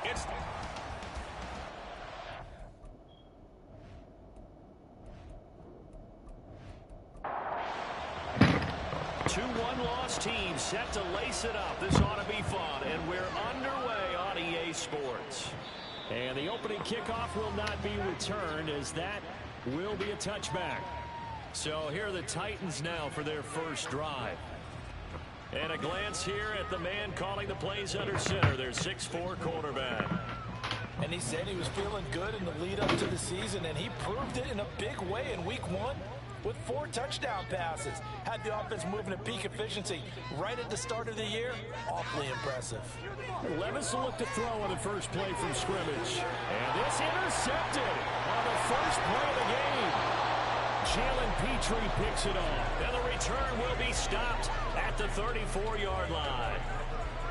It's 2-1 loss team set to lace it up. This ought to be fun, and we're underway on EA Sports. And the opening kickoff will not be returned, as that will be a touchback. So here are the Titans now for their first drive. And a glance here at the man calling the plays under center, their 6'4" quarterback. And he said he was feeling good in the lead up to the season, and he proved it in a big way in week 1 with 4 touchdown passes. Had the offense moving at peak efficiency right at the start of the year. Awfully impressive. Levis will look to throw on the first play from scrimmage. And this intercepted on the first play of the game. Jalen Petrie picks it off. And the return will be stopped at the 34-yard line.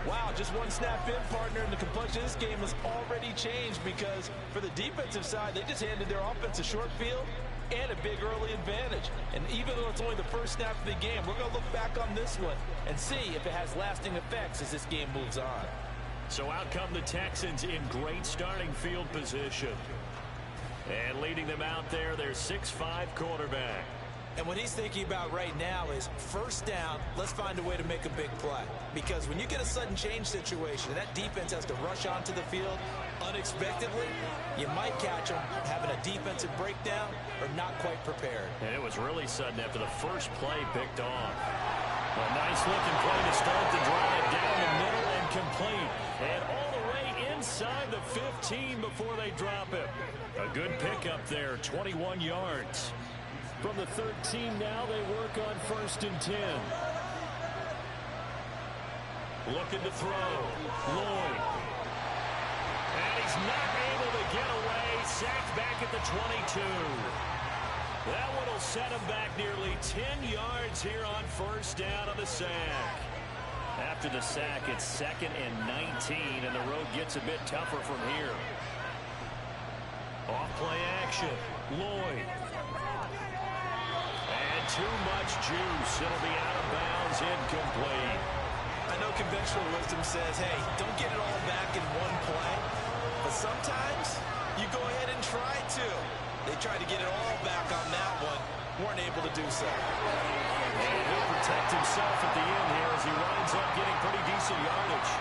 Wow, just one snap in, partner, and the complexion of this game has already changed, because for the defensive side, they just handed their offense a short field and a big early advantage. And even though it's only the first snap of the game, we're going to look back on this one and see if it has lasting effects as this game moves on. So out come the Texans in great starting field position. And leading them out there, their 6'5" quarterback. And what he's thinking about right now is first down, let's find a way to make a big play. Because when you get a sudden change situation and that defense has to rush onto the field unexpectedly, you might catch them having a defensive breakdown or not quite prepared. And it was really sudden after the first play picked off. A nice looking play to start the drive, down the middle and complete. And all the way inside the 15 before they drop it. A good pickup there, 21 yards. From the 13 now, they work on 1st and 10. Looking to throw. Lloyd. And he's not able to get away. Sacked back at the 22. That one will set him back nearly 10 yards here on first down on the sack. After the sack, it's 2nd and 19, and the road gets a bit tougher from here. Off play action. Lloyd. And too much juice. It'll be out of bounds, incomplete. I know conventional wisdom says, hey, don't get it all back in one play. But sometimes you go ahead and try to. They tried to get it all back on that one. Weren't able to do so. And he'll protect himself at the end here as he winds up getting pretty decent yardage.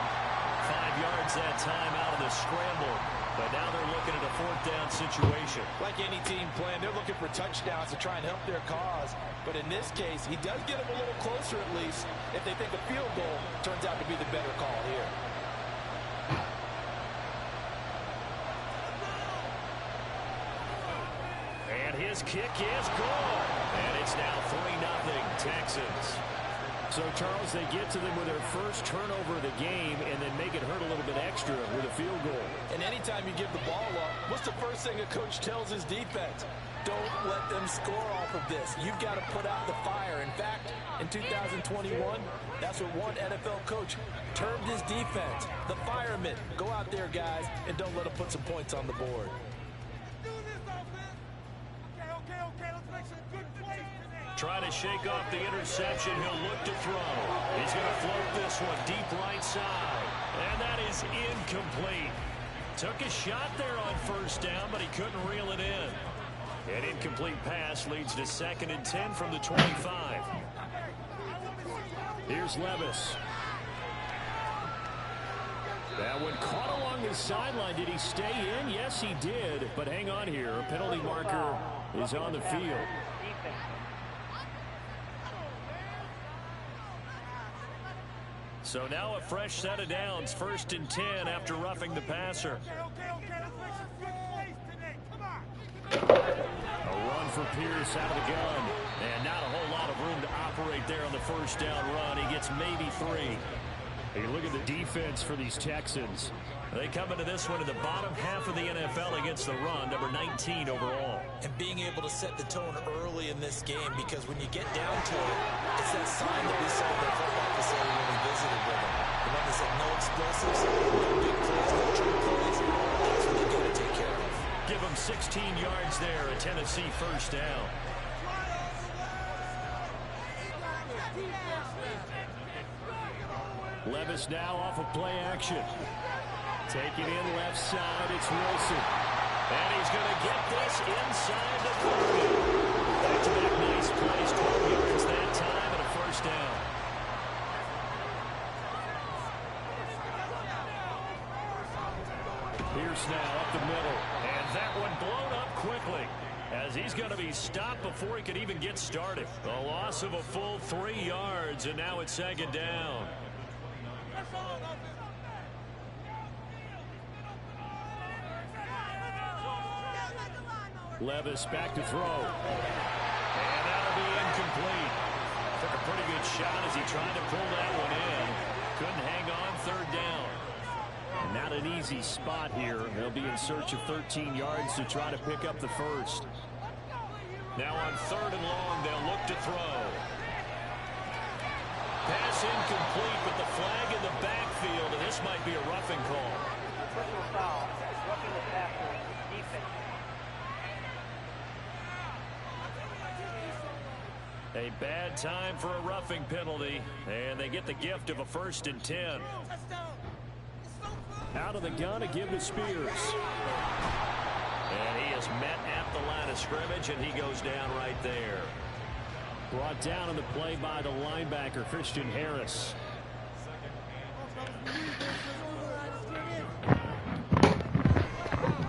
5 yards that time out of the scramble. But now they're looking at a 4th down situation. Like any team playing, they're looking for touchdowns to try and help their cause. But in this case, he does get them a little closer at least if they think a field goal turns out to be the better call here. And his kick is good. And it's now 3-0 Texans. So, Charles, they get to them with their first turnover of the game and then make it hurt a little bit extra with a field goal. And anytime you give the ball up, what's the first thing a coach tells his defense? Don't let them score off of this. You've got to put out the fire. In fact, in 2021, that's what one NFL coach termed his defense. The firemen. Go out there, guys, and don't let them put some points on the board. Trying to shake off the interception. He'll look to throw. He's going to float this one deep right side. And that is incomplete. Took a shot there on first down, but he couldn't reel it in. An incomplete pass leads to 2nd and 10 from the 25. Here's Levis. That one caught along the sideline. Did he stay in? Yes, he did. But hang on here. A penalty marker is on the field. So now a fresh set of downs, 1st and 10 after roughing the passer. A run for Pierce out of the gun. And not a whole lot of room to operate there on the first down run. He gets maybe 3. Hey, look at the defense for these Texans. They come into this one in the bottom half of the NFL against the run, number 19 overall. And being able to set the tone early in this game, because when you get down to it, it's that sign that we saw in the football facility when we visited with them. The one that said no explosives, no big plays, no trick plays. That's what they've got to take care of. Give them 16 yards there, a Tennessee first down. Levis now off of play action. Taking in left side, it's Wilson. And he's going to get this inside the 30. Back-to-back nice plays, 12 yards that time, and a first down. Pierce now up the middle. And that one blown up quickly, as he's going to be stopped before he could even get started. A loss of a full 3 yards, and now it's second down. Levis back to throw. And that'll be incomplete. Took a pretty good shot as he tried to pull that one in. Couldn't hang on, third down. Not an easy spot here. They'll be in search of 13 yards to try to pick up the first. Now on third and long, they'll look to throw. Pass incomplete, but the flag in the backfield, and this might be a roughing call. Personal foul, roughing the passer, defense. A bad time for a roughing penalty, and they get the gift of a 1st and 10. Out of the gun to give to Spears. And he is met at the line of scrimmage, and he goes down right there. Brought down on the play by the linebacker, Christian Harris.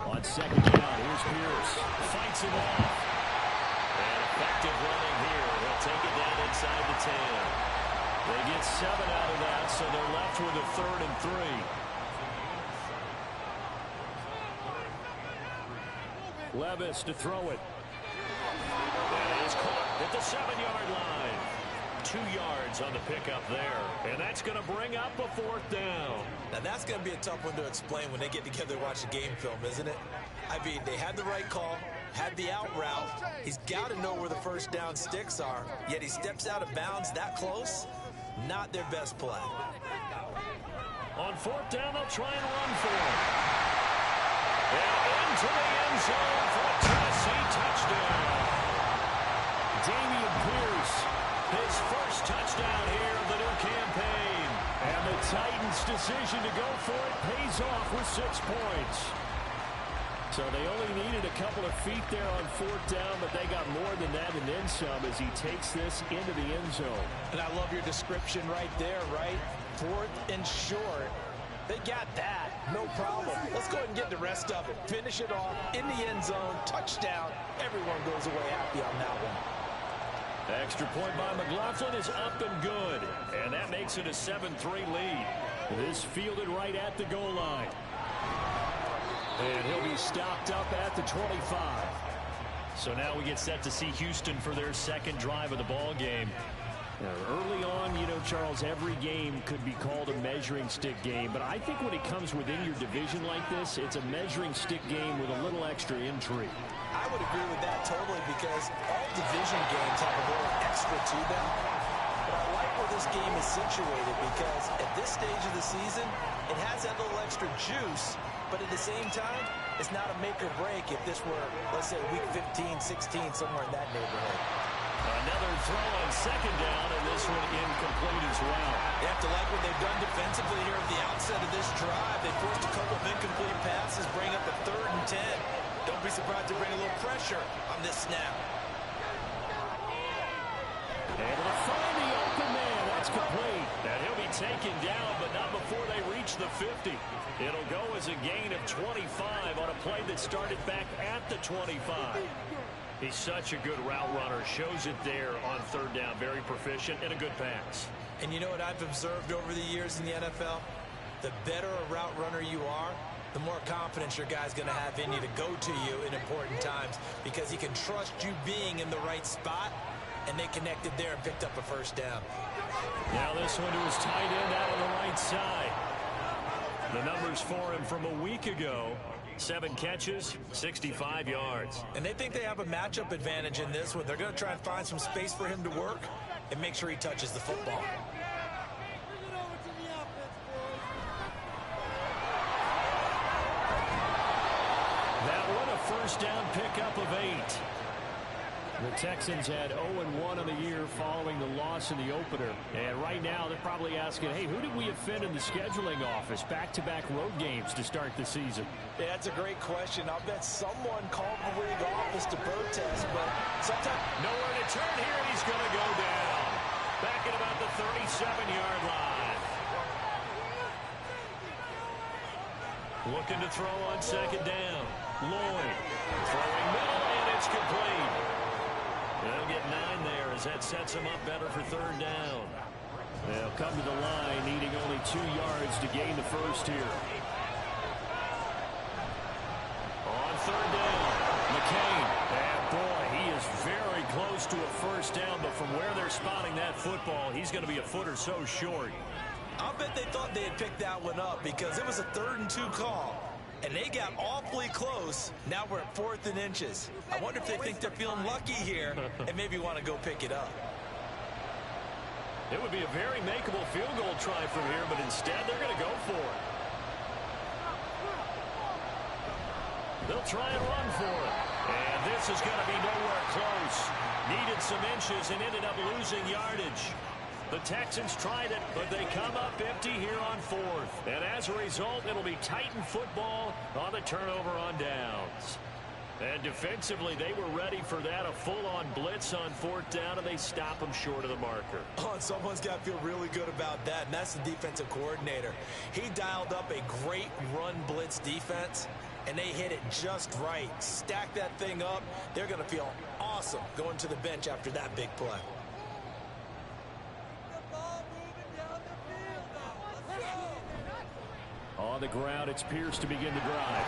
On second down, here's Pierce. Fights it off. And effective running here. They'll take it down inside the 10. They get 7 out of that, so they're left with a 3rd and 3. Levis to throw it. And it is caught at the 7-yard line. 2 yards on the pickup there. And that's going to bring up a 4th down. Now that's going to be a tough one to explain when they get together and watch the game film, isn't it? I mean, they had the right call, had the out route. He's got to know where the first down sticks are, yet he steps out of bounds that close. Not their best play. On 4th down, they'll try and run for it. And into the end zone for a Tennessee touchdown. Dameon Pierce, his first touchdown here of the new campaign. And the Titans' decision to go for it pays off with 6 points. So they only needed a couple of feet there on 4th down, but they got more than that and then some as he takes this into the end zone. And I love your description right there, right? 4th and short. They got that. No problem. Let's go ahead and get the rest of it. Finish it off in the end zone. Touchdown. Everyone goes away happy on that one. Extra point by McLaughlin is up and good. And that makes it a 7-3 lead. This fielded right at the goal line. And he'll be stopped up at the 25. So now we get set to see Houston for their second drive of the ball game. Early on, you know, Charles, every game could be called a measuring stick game. But I think when it comes within your division like this, it's a measuring stick game with a little extra intrigue. I would agree with that totally because all division games have a little extra to them. But I like where this game is situated because at this stage of the season, it has that little extra juice. But at the same time, it's not a make or break if this were, let's say, week 15, 16, somewhere in that neighborhood. Another throw on second down, and this one incomplete as well. They have to like what they've done defensively here at the outset of this drive. They forced a couple of incomplete passes, bring up a 3rd and 10. Don't be surprised to bring a little pressure on this snap. Able to find the open man. That's complete. And he'll be taken down, but not before they reach the 50. It'll go as a gain of 25 on a play that started back at the 25. He's such a good route runner. Shows it there on 3rd down. Very proficient and a good pass. And you know what I've observed over the years in the NFL? The better a route runner you are, the more confidence your guy's going to have in you to go to you in important times because he can trust you being in the right spot, and they connected there and picked up a 1st down. Now this one to his tight end out on the right side. The numbers for him from a week ago: 7 catches, 65 yards. And they think they have a matchup advantage in this one. They're going to try and find some space for him to work and make sure he touches the football. That one a first down pickup of 8. The Texans had 0-1 on the year following the loss in the opener. And right now they're probably asking, hey, who did we offend in the scheduling office? Back-to-back road games to start the season. Yeah, that's a great question. I'll bet someone called the league office to protest, but sometimes... Nowhere to turn here, and he's going to go down. Back at about the 37-yard line. Looking to throw on second down. Lloyd throwing middle, and it's complete. They'll get 9 there as that sets them up better for third down. They'll come to the line needing only 2 yards to gain the first here. On third down, McCain. And boy, he is very close to a first down, but from where they're spotting that football, he's going to be a foot or so short. I'll bet they thought they had picked that one up because it was a 3rd and 2 call. And they got awfully close. Now we're at 4th and inches. I wonder if they think they're feeling lucky here and maybe want to go pick it up. It would be a very makeable field goal try from here, but instead they're going to go for it. They'll try and run for it. And this is going to be nowhere close. Needed some inches and ended up losing yardage. The Texans tried it, but they come up empty here on 4th. And as a result, it'll be Titan football on the turnover on downs. And defensively, they were ready for that, a full-on blitz on 4th down, and they stop them short of the marker. Oh, and someone's got to feel really good about that, and that's the defensive coordinator. He dialed up a great run blitz defense, and they hit it just right. Stack that thing up. They're going to feel awesome going to the bench after that big play. On the ground, it's Pierce to begin the drive.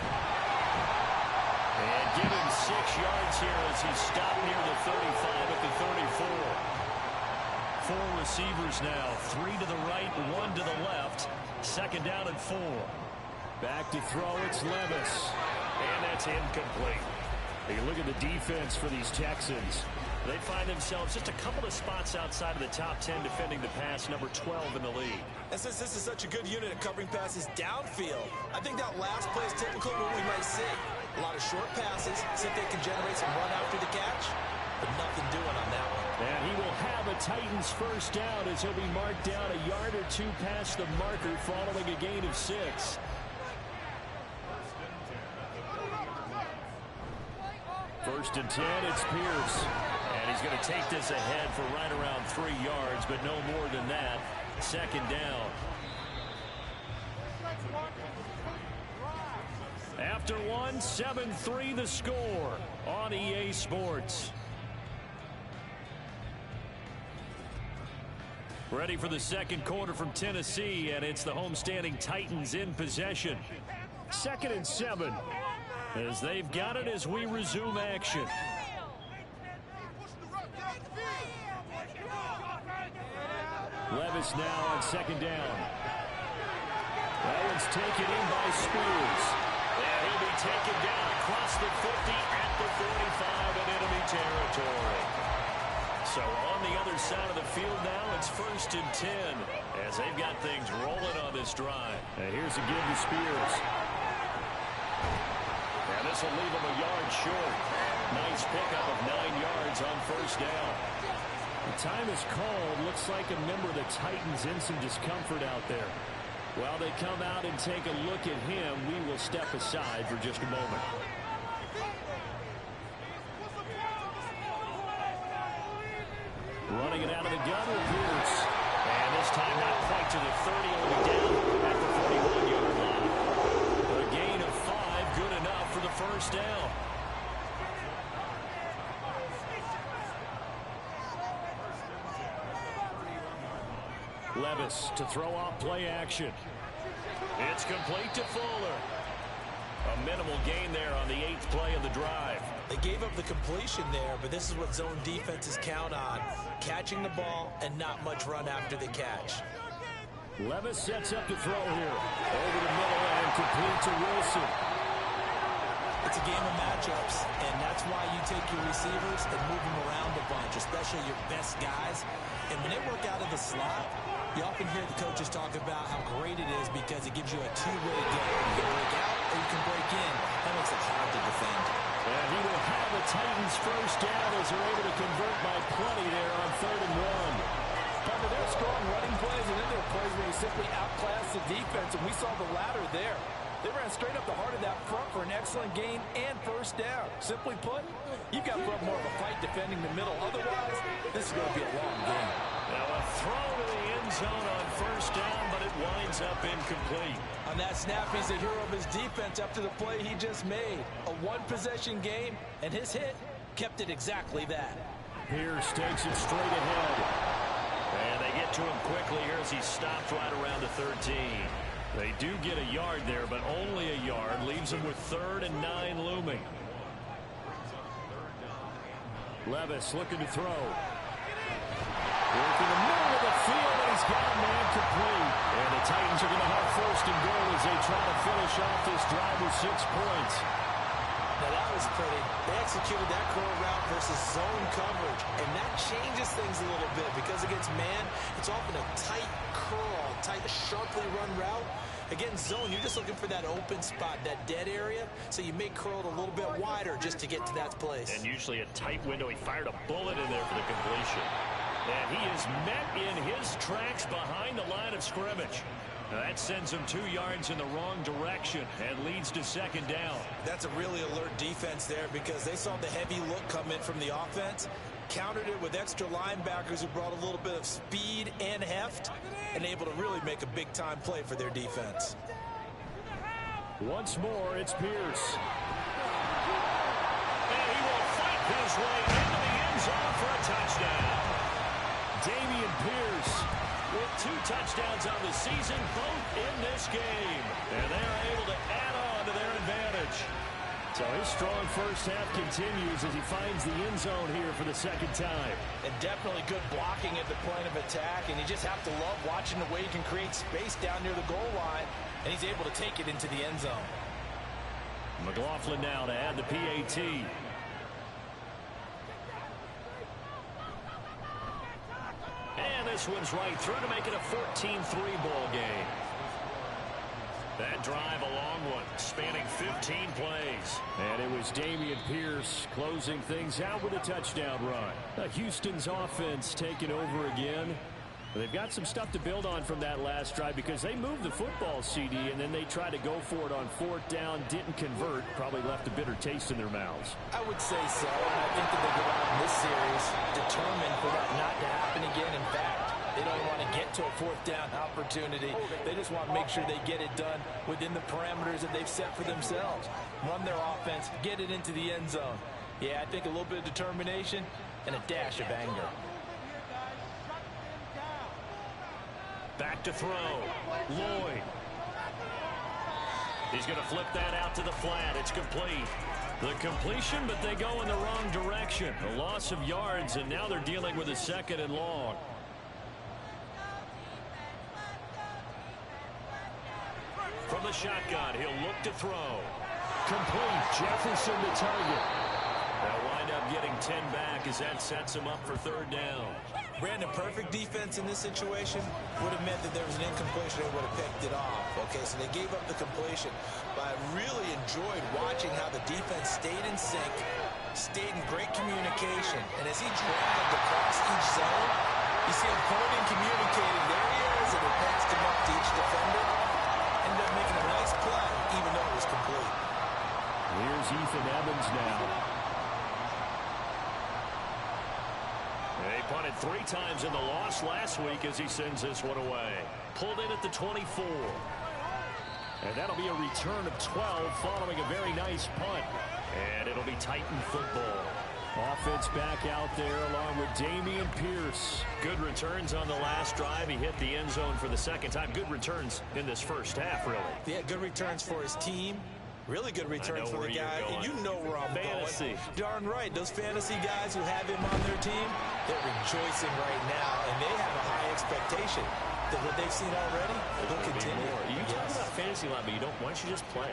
And give him 6 yards here as he's stopped near the 35 at the 34. 4 receivers now, 3 to the right, 1 to the left. 2nd down and 4. Back to throw, it's Levis. And that's incomplete. You look at the defense for these Texans. They find themselves just a couple of spots outside of the top 10 defending the pass, number 12 in the league. And since this is such a good unit of covering passes downfield, I think that last play is typical of what we might see. A lot of short passes, see if they can generate some run after the catch, but nothing doing on that one. And he will have a Titans first down as he'll be marked down a yard or 2 past the marker following a gain of 6. First and 10, it's Pierce. And he's going to take this ahead for right around 3 yards, but no more than that. 2nd down. After 1, 7-3 the score on EA Sports. Ready for the second quarter from Tennessee, and it's the homestanding Titans in possession. 2nd and 7 as they've got it as we resume action. Levis now on 2nd down. That one's taken in by Spears. And he'll be taken down across the 50 at the 45 in enemy territory. So on the other side of the field now, it's 1st and 10 as they've got things rolling on this drive. And here's a give to Spears. And this will leave him a yard short. Nice pickup of 9 yards on 1st down. The time is called. Looks like a member of the Titans in some discomfort out there. While they come out and take a look at him, we will step aside for just a moment. Running it out of the gun with Pierce. And this time not quite to the 30, only down at the 41-yard line. A gain of 5, good enough for the first down. Levis to throw off play action. It's complete to Fuller. A minimal gain there on the 8th play of the drive. They gave up the completion there, but this is what zone defenses count on. Catching the ball and not much run after the catch. Levis sets up to throw here. Over the middle and complete to Wilson. It's a game of matchups, and that's why you take your receivers and move them around a bunch, especially your best guys. And when they work out of the slot, you often hear the coaches talk about how great it is because it gives you a two-way game. You can break out or you can break in. That makes it hard to defend. And he will have the Titans first down as they're able to convert by plenty there on 3rd and 1. But they're strong running plays, and then there are plays where you simply outclass the defense, and we saw the latter there. They ran straight up the heart of that front for an excellent gain and first down. Simply put, you've got to put up more of a fight defending the middle. Otherwise, this is going to be a long game. Now a throw to the end zone on first down, but it winds up incomplete. On that snap, he's the hero of his defense after the play he just made. A one-possession game, and his hit kept it exactly that. Pierce takes it straight ahead. And they get to him quickly here as he stopped right around the 13. They do get a yard there, but only a yard. Leaves them with 3rd and 9 looming. Levis looking to throw. Work in the middle of the field, and he's got a man complete. And the Titans are going to have 1st and goal as they try to finish off this drive with 6 points. Now that was pretty. They executed that curl route versus zone coverage, and that changes things a little bit because against man, it's often a tight curl, tight, sharply run route. Against zone, you're just looking for that open spot, that dead area, so you may curl it a little bit wider just to get to that place. And usually a tight window. He fired a bullet in there for the completion. And he is met in his tracks behind the line of scrimmage. That sends him 2 yards in the wrong direction and leads to 2nd down. That's a really alert defense there because they saw the heavy look come in from the offense, countered it with extra linebackers who brought a little bit of speed and heft, and able to really make a big-time play for their defense. Once more, it's Pierce. And he will fight his way into the end zone for a touchdown. Dameon Pierce with 2 touchdowns on the season, both in this game. And they are able to add on to their advantage. So his strong first half continues as he finds the end zone here for the 2nd time. And definitely good blocking at the point of attack, and you just have to love watching the way he can create space down near the goal line, and he's able to take it into the end zone. McLaughlin now to add the PAT. And this one's right through to make it a 14-3 ball game. That drive a long one, spanning 15 plays. And it was Dameon Pierce closing things out with a touchdown run. Houston's offense taking over again. They've got some stuff to build on from that last drive because they moved the football, CD, and then they tried to go for it on 4th down, didn't convert, probably left a bitter taste in their mouths. I would say so, and I think that they go out in this series determined for that not to happen again. In fact, they don't want to get to a 4th down opportunity. They just want to make sure they get it done within the parameters that they've set for themselves. Run their offense, get it into the end zone. Yeah, I think a little bit of determination and a dash of anger. Back to throw. Lloyd. He's going to flip that out to the flat. It's complete. The completion, but they go in the wrong direction. A loss of yards, and now they're dealing with a 2nd and long. From the shotgun, he'll look to throw. Complete. Jefferson the target. They'll wind up getting 10 back as that sets him up for 3rd down. Brandon, perfect defense in this situation would have meant that there was an incompletion. They would have picked it off. Okay, so they gave up the completion. But I really enjoyed watching how the defense stayed in sync, stayed in great communication. And as he dragged across each zone, you see him pointing, communicating. There he is, and it passed him up to each defender. Ended up making a nice play, even though it was complete. Here's Ethan Evans now. They punted 3 times in the loss last week as he sends this one away. Pulled in at the 24. And that'll be a return of 12 following a very nice punt. And it'll be Titan football. Offense back out there along with Dameon Pierce. Good returns on the last drive. He hit the end zone for the 2nd time. Good returns in this first half, really. Yeah, good returns for his team. Really good returns for the guy. And you know where I'm fantasy. Going. Darn right. Those fantasy guys who have him on their team, they're rejoicing right now, and they have a high expectation. what they've seen already, they'll continue. You talk about fantasy line, but why don't you just play?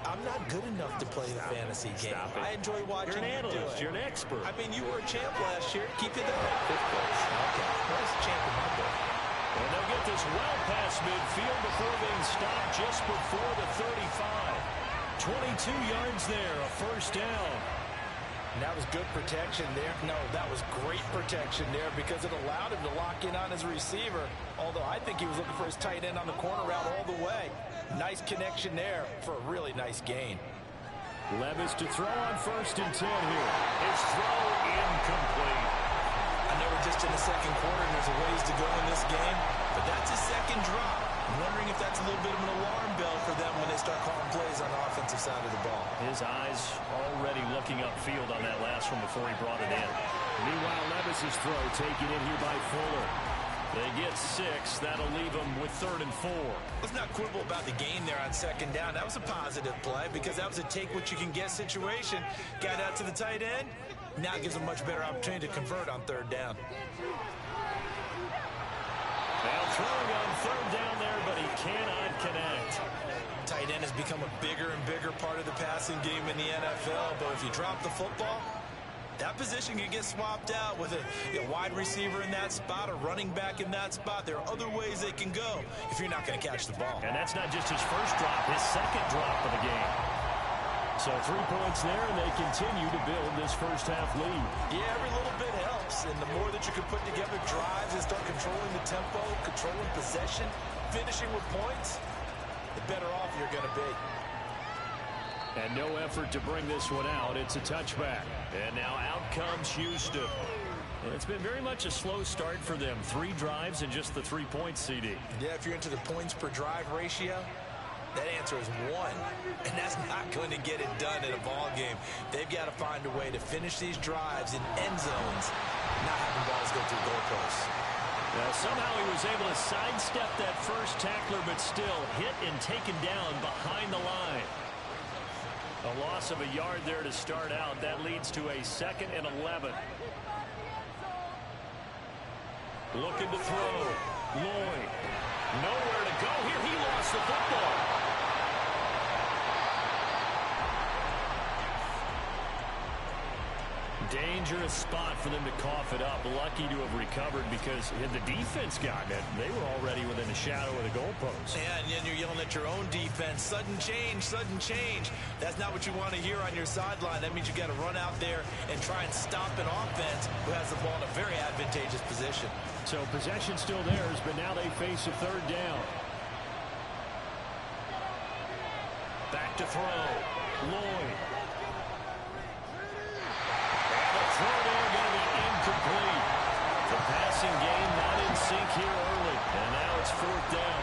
I'm not good enough to play the fantasy game. I enjoy watching you do it. You're an expert. I mean, you were a champ last year. Keep you there. 5th place. Okay. That's a champ in my book. And they'll get this well past midfield before being stopped just before the 35. 22 yards there, a first down. And that was good protection there. No, that was great protection there because it allowed him to lock in on his receiver. Although I think he was looking for his tight end on the corner route all the way. Nice connection there for a really nice gain. Levis to throw on 1st and 10 here. His throw incomplete. I know we're just in the second quarter and there's a ways to go in this game, but that's his second drop. I'm wondering if that's a little bit of an alarm bell for them when they start calling plays on the offensive side of the ball. His eyes already looking upfield on that last one before he brought it in. Meanwhile, Levis's throw taken in here by Fuller. They get 6. That'll leave them with 3rd and 4. Let's not quibble about the gain there on 2nd down. That was a positive play because that was a take-what-you-can-get situation. Got out to the tight end. Now it gives them a much better opportunity to convert on 3rd down. Now throwing on 3rd down there, but he cannot connect. Tight end has become a bigger and bigger part of the passing game in the NFL, but if you drop the football, that position can get swapped out with a wide receiver in that spot, a running back in that spot. There are other ways they can go if you're not going to catch the ball. And that's not just his first drop, his second drop of the game. So 3 points there, and they continue to build this first half lead. Yeah, every little bit helps, and the more that you can put together drives and start controlling the tempo, controlling possession, finishing with points, the better off you're going to be. And no effort to bring this one out. It's a touchback. And now out comes Houston. And it's been very much a slow start for them. 3 drives and just the 3 points, CD. Yeah, if you're into the points per drive ratio, that answer is 1. And that's not going to get it done in a ball game. They've got to find a way to finish these drives in end zones, not having balls go through goalposts. Now, somehow he was able to sidestep that first tackler, but still hit and taken down behind the line. A loss of a yard there to start out. That leads to a 2nd and 11. Looking to throw. Lloyd. Nowhere to go here. He lost the football. Dangerous spot for them to cough it up. Lucky to have recovered because had the defense gotten it, they were already within the shadow of the goalpost. Yeah, and then you're yelling at your own defense. Sudden change, sudden change. That's not what you want to hear on your sideline. That means you got to run out there and try and stop an offense who has the ball in a very advantageous position. So possession still theirs, but now they face a 3rd down. Back to throw. Lloyd. Throw there going to be incomplete. The passing game not in sync here early. And now it's 4th down.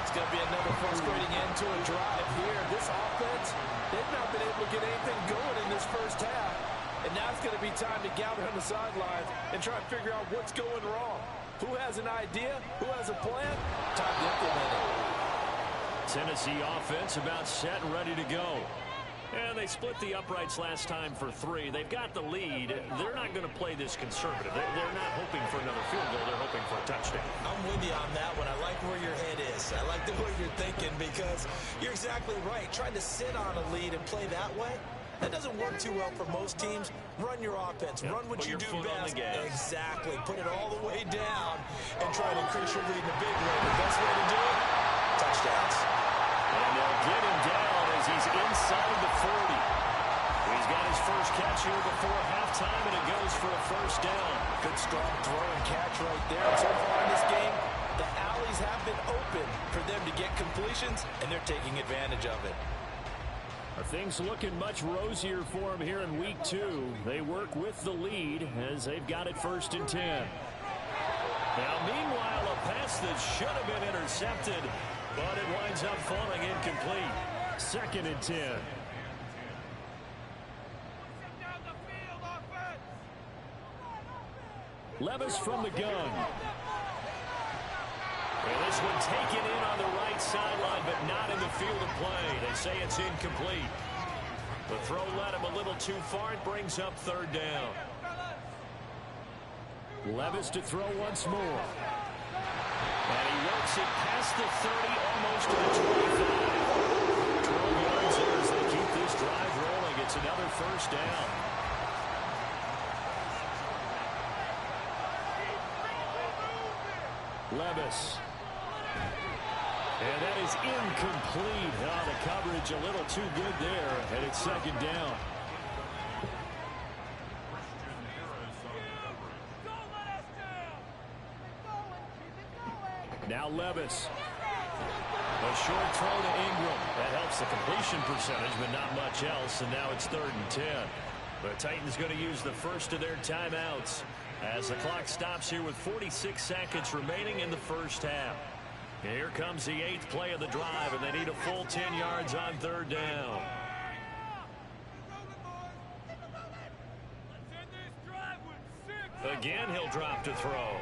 It's going to be another frustrating end to a drive here. This offense, they've not been able to get anything going in this first half. And now it's going to be time to gather on the sidelines and try to figure out what's going wrong. Who has an idea? Who has a plan? Time to implement it. Tennessee offense about set and ready to go. And they split the uprights last time for 3. They've got the lead. They're not going to play this conservative. They're not hoping for another field goal. They're hoping for a touchdown. I'm with you on that one. I like where your head is. I like the way you're thinking because you're exactly right. Trying to sit on a lead and play that way, that doesn't work too well for most teams. Run your offense. Run what you do best. Exactly. Put it all the way down and try to increase your lead in a big way. The best way to do it, touchdowns. And they'll get him down as he's inside the 40. He's got his first catch here before halftime, and it goes for a first down. Good strong throw and catch right there. And so far in this game, the alleys have been open for them to get completions, and they're taking advantage of it. Are things looking much rosier for them here in week 2? They work with the lead as they've got it 1st and 10. Now, meanwhile, a pass that should have been intercepted, but it winds up falling incomplete. 2nd and 10. Levis from the gun. And this one taken in on the right sideline, but not in the field of play. They say it's incomplete. The throw led him a little too far. It brings up 3rd down. Levis to throw once more. And he works it past the 30, almost to the 25. 12 yards there as they keep this drive rolling. It's another first down. Levis. And that is incomplete. Oh, the coverage a little too good there, and it's second down. Now Levis. A short throw to Ingram. That helps the completion percentage, but not much else, and now it's 3rd and 10. The Titans going to use the first of their timeouts as the clock stops here with 46 seconds remaining in the first half. Here comes the 8th play of the drive, and they need a full 10 yards on 3rd down. Again, he'll drop to throw.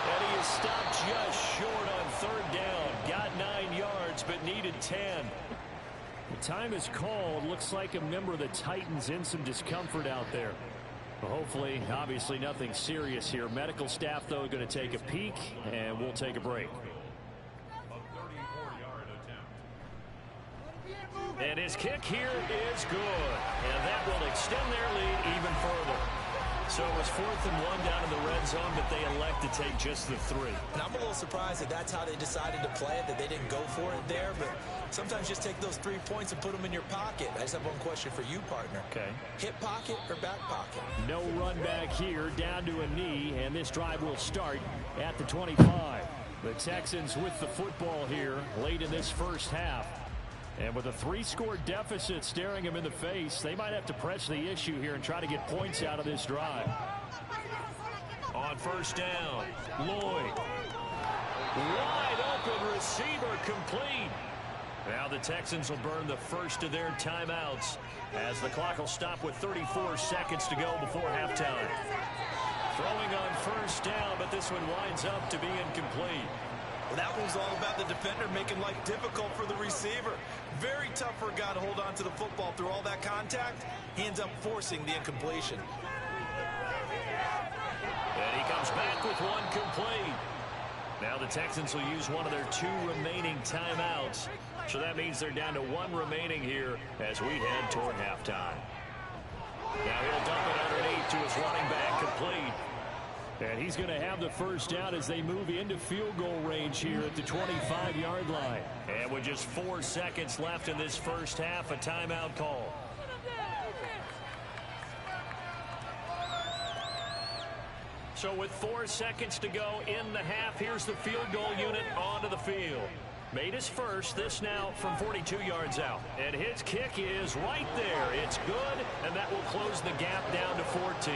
And he is stopped just short on 3rd down. Got 9 yards, but needed 10. The time is called. Looks like a member of the Titans in some discomfort out there. Hopefully, obviously nothing serious here. Medical staff, though, going to take a peek, and we'll take a break. And his kick here is good. And that will extend their lead even further. So it was 4th and 1 down in the red zone, but they elect to take just the 3. And I'm a little surprised that that's how they decided to play it, that they didn't go for it there. But sometimes just take those 3 points and put them in your pocket. I just have one question for you, partner. Okay. Hip pocket or back pocket? No run back here, down to a knee, and this drive will start at the 25. The Texans with the football here late in this first half. And with a 3-score deficit staring them in the face, they might have to press the issue here and try to get points out of this drive. On 1st down, Lloyd. Wide open receiver complete. Now the Texans will burn the first of their timeouts as the clock will stop with 34 seconds to go before halftime. Throwing on 1st down, but this one winds up to be incomplete. Well, that one's all about the defender making life difficult for the receiver. Very tough for a guy to hold on to the football through all that contact. He ends up forcing the incompletion. And he comes back with one complete. Now the Texans will use one of their 2 remaining timeouts. So that means they're down to 1 remaining here as we head toward halftime. Now he'll dump it underneath to his running back, complete. And he's going to have the first down as they move into field goal range here at the 25-yard line. And with just 4 seconds left in this first half, a timeout call. So with 4 seconds to go in the half, here's the field goal unit onto the field. Made his first, this now from 42 yards out. And his kick is right there. It's good, and that will close the gap down to 14.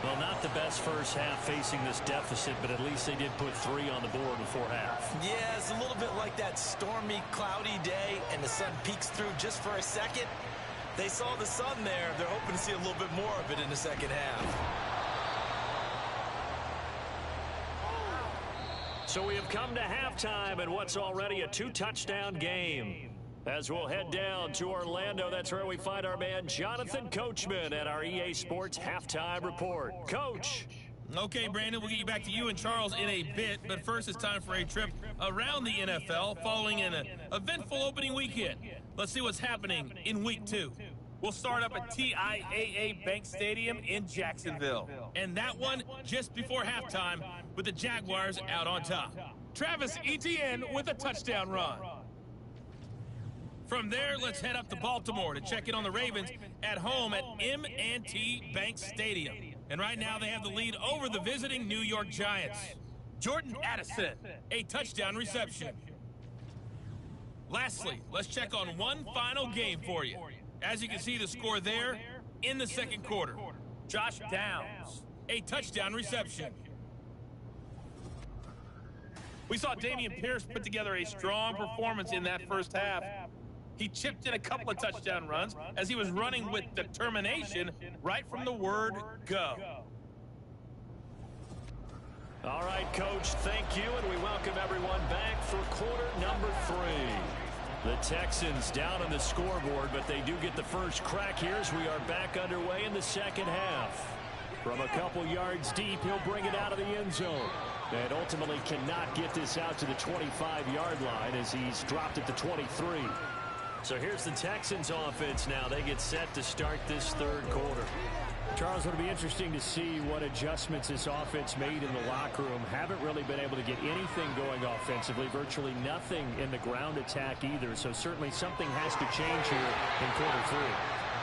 Well, not the best first half facing this deficit, but at least they did put 3 on the board before half. Yeah, it's a little bit like that stormy, cloudy day, and the sun peeks through just for a second. They saw the sun there. They're hoping to see a little bit more of it in the second half. So we have come to halftime in what's already a 2-touchdown game. As we'll head down to Orlando, that's where we find our man Jonathan Coachman at our EA Sports Halftime Report. Coach. Okay, Brandon, we'll get you back to you and Charles in a bit, but first it's time for a trip around the NFL following an eventful opening weekend. Let's see what's happening in Week 2. We'll start up at TIAA Bank Stadium in Jacksonville. And that one just before halftime with the Jaguars out on top. Travis Etienne with a touchdown run. From there, let's head up to Baltimore to check in on the Ravens at home at M&T Bank Stadium. And right now they have the lead over the visiting New York Giants. Jordan Addison, a touchdown reception. Lastly, let's check on one final game for you. As you can see the score there in the second quarter. Josh Downs, a touchdown reception. We saw Dameon Pierce put together a strong performance in that first half. He chipped in a couple of touchdown runs as he was running with determination right from the word go. All right, Coach, thank you, and we welcome everyone back for quarter number 3. The Texans down on the scoreboard, but they do get the first crack here as we are back underway in the second half. From a couple yards deep, he'll bring it out of the end zone. And ultimately cannot get this out to the 25-yard line as he's dropped at the 23. So here's the Texans offense now. They get set to start this third quarter. Charles, it'll be interesting to see what adjustments this offense made in the locker room. Haven't really been able to get anything going offensively. Virtually nothing in the ground attack either. So certainly something has to change here in quarter three.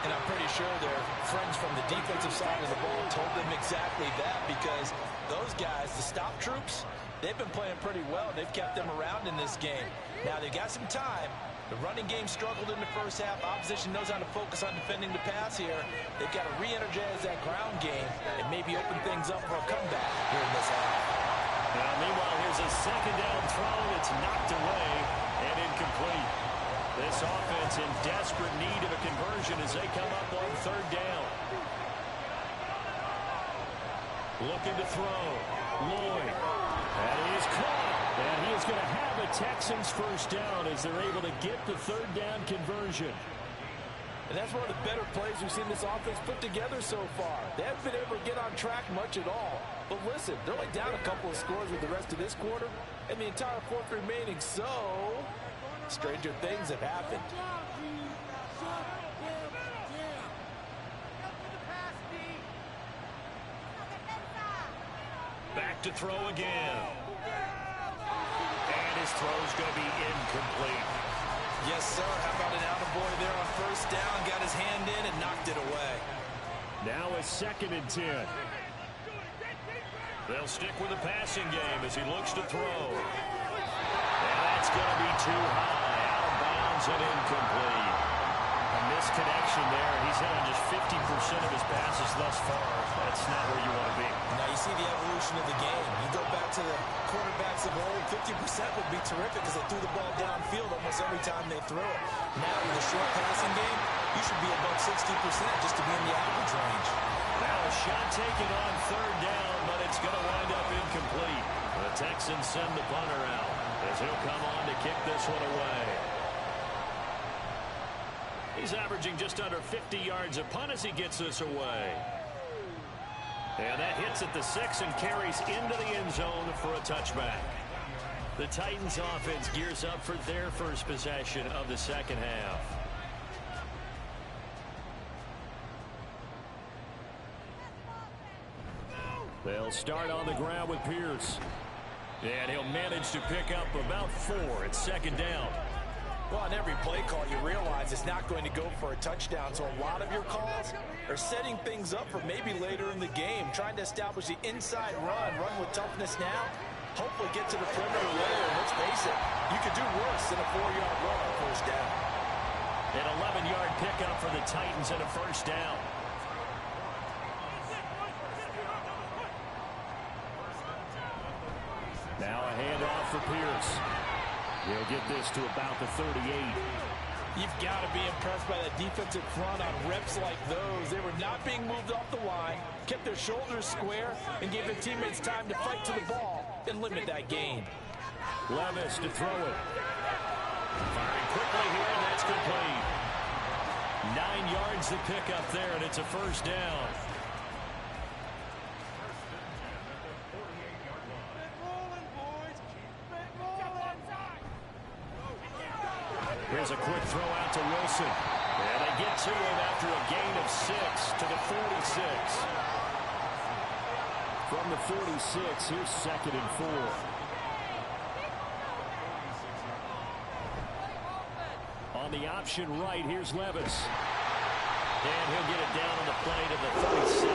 And I'm pretty sure their friends from the defensive side of the ball told them exactly that, because those guys, the stop troops, they've been playing pretty well. They've kept them around in this game. Now they've got some time. The running game struggled in the first half. Opposition knows how to focus on defending the pass here. They've got to re-energize that ground game and maybe open things up for a comeback here in this half. Now, meanwhile, here's a second down throw that's knocked away and incomplete. This offense in desperate need of a conversion as they come up on third down. Looking to throw. Lloyd. That is caught. And he is going to have a Texans first down as they're able to get the third down conversion. And that's one of the better plays we've seen this offense put together so far. They haven't been able to get on track much at all. But listen, they're only down a couple of scores with the rest of this quarter and the entire fourth remaining. So, stranger things have happened. Back to throw again. And his throw's going to be incomplete. Yes, sir. How about an attaboy there on first down? Got his hand in and knocked it away. Now a 2nd and 10. They'll stick with the passing game as he looks to throw. And that's going to be too high. Out of bounds and incomplete. A misconnection there. He's hit on just 50% of his passes thus far. That's not where you want to be. Now you see the evolution of the game. You go back to the quarterbacks of old, 50% would be terrific because they threw the ball downfield almost every time they threw it. Now in the short passing game, you should be above 60% just to be in the average range. Now a shot taken on third down, but it's going to wind up incomplete. The Texans send the punter out as he'll come on to kick this one away. He's averaging just under 50 yards a punt as he gets this away. And that hits at the 6 and carries into the end zone for a touchback. The Titans offense gears up for their first possession of the second half. They'll start on the ground with Pierce. And he'll manage to pick up about 4 at second down. Well, on every play call, you realize it's not going to go for a touchdown. So a lot of your calls are setting things up for maybe later in the game, trying to establish the inside run with toughness now, hopefully get to the perimeter later. Let's face it, you could do worse than a 4-yard run on first down. An 11-yard pickup for the Titans and a first down. Now a handoff for Pierce. He'll get this to about the 38. You've got to be impressed by that defensive front on reps like those. They were not being moved off the line, kept their shoulders square, and gave their teammates time to fight to the ball and limit that gain. Levis to throw it. Firing quickly here, and that's complete. 9 yards to pick up there, and it's a first down. Here's a quick throw out to Wilson. And they get to him after a gain of 6 to the 46. From the 46, here's 2nd and 4. On the option right, here's Levis. And he'll get it down on the play to the 37.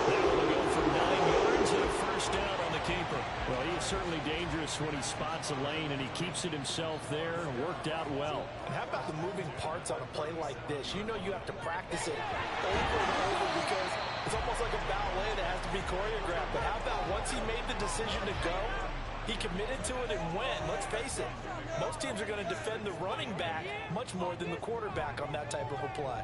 That will go for 9 yards and a first down on the keeper. Well, he's certainly dangerous when he spots a lane, and he keeps it himself there. Worked out well. And how about the moving parts on a play like this? You know you have to practice it over and over because it's almost like a ballet that has to be choreographed. But how about once he made the decision to go, he committed to it and went. Let's face it, most teams are going to defend the running back much more than the quarterback on that type of a play.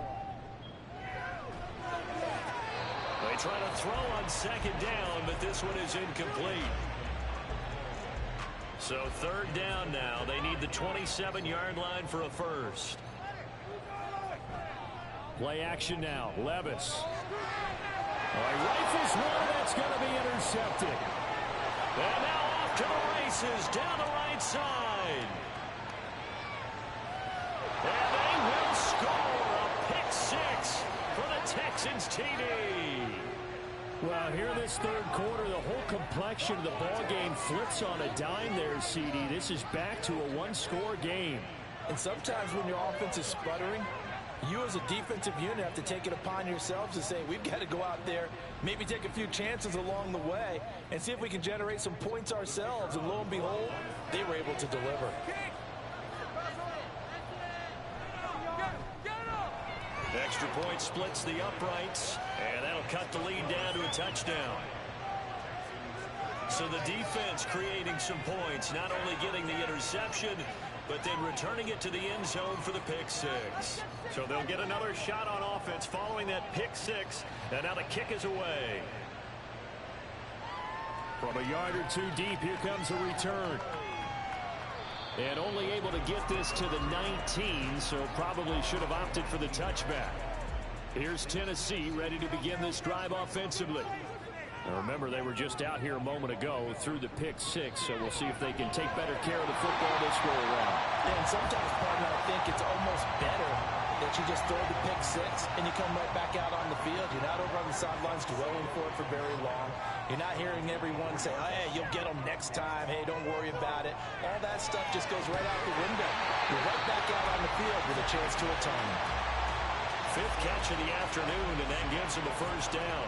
They try to throw on second down, but this one is incomplete. So third down now. They need the 27-yard line for a first. Play action now. Levis. He rifles one that's going to be intercepted. And now off to the races down the right side. And they will score a pick six for the Texans TD. Well, here this third quarter, the whole complexion of the ball game flips on a dime there, CD. This is back to a one-score game. And sometimes when your offense is sputtering, you as a defensive unit have to take it upon yourselves to say, we've got to go out there, maybe take a few chances along the way, and see if we can generate some points ourselves. And lo and behold, they were able to deliver. Extra point splits the uprights, and that'll cut the lead down to a touchdown. So the defense creating some points, not only getting the interception, but then returning it to the end zone for the pick six. So they'll get another shot on offense following that pick six, and now the kick is away. From a yard or two deep, here comes a return. And only able to get this to the 19, so probably should have opted for the touchback. Here's Tennessee ready to begin this drive offensively. Now remember, they were just out here a moment ago through the pick six, so we'll see if they can take better care of the football this go around. And sometimes, partner, I think it's almost better that you just throw the pick six and you come right back out on the field. You're not over on the sidelines dwelling for it for very long. You're not hearing everyone say, oh, hey, you'll get them next time. Hey, don't worry about it. All that stuff just goes right out the window. You're right back out on the field with a chance to atone. Fifth catch of the afternoon, and that gives him a first down.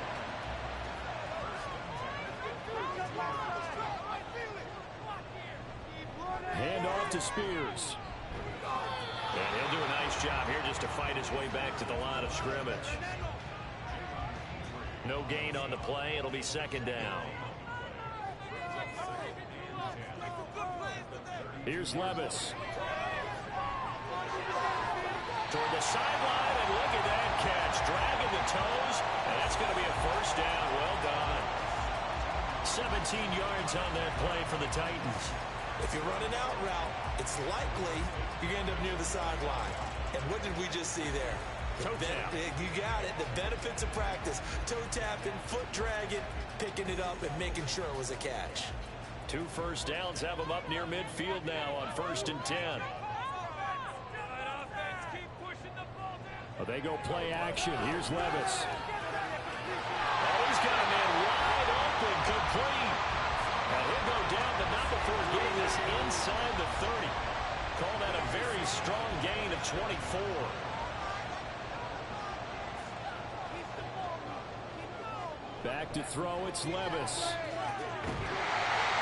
Hand off to Spears. And he'll do a nice job here just to fight his way back to the line of scrimmage. No gain on the play. It'll be second down. Here's Levis. Toward the sideline, and look at that catch. Dragging the toes, and that's going to be a first down. Well done. 17 yards on that play for the Titans. If you're running out route, it's likely you're going to end up near the sideline. And what did we just see there? Toe tap. You got it. The benefits of practice. Toe tapping, foot dragging, picking it up, and making sure it was a catch. 2 first downs have them up near midfield now on 1st and 10. Well, they go play action. Here's Levis. Oh, he's got a man wide open, complete. And he'll go down, but not before getting this inside the 30. Call that a very strong gain of 24. Back to throw, it's Levis.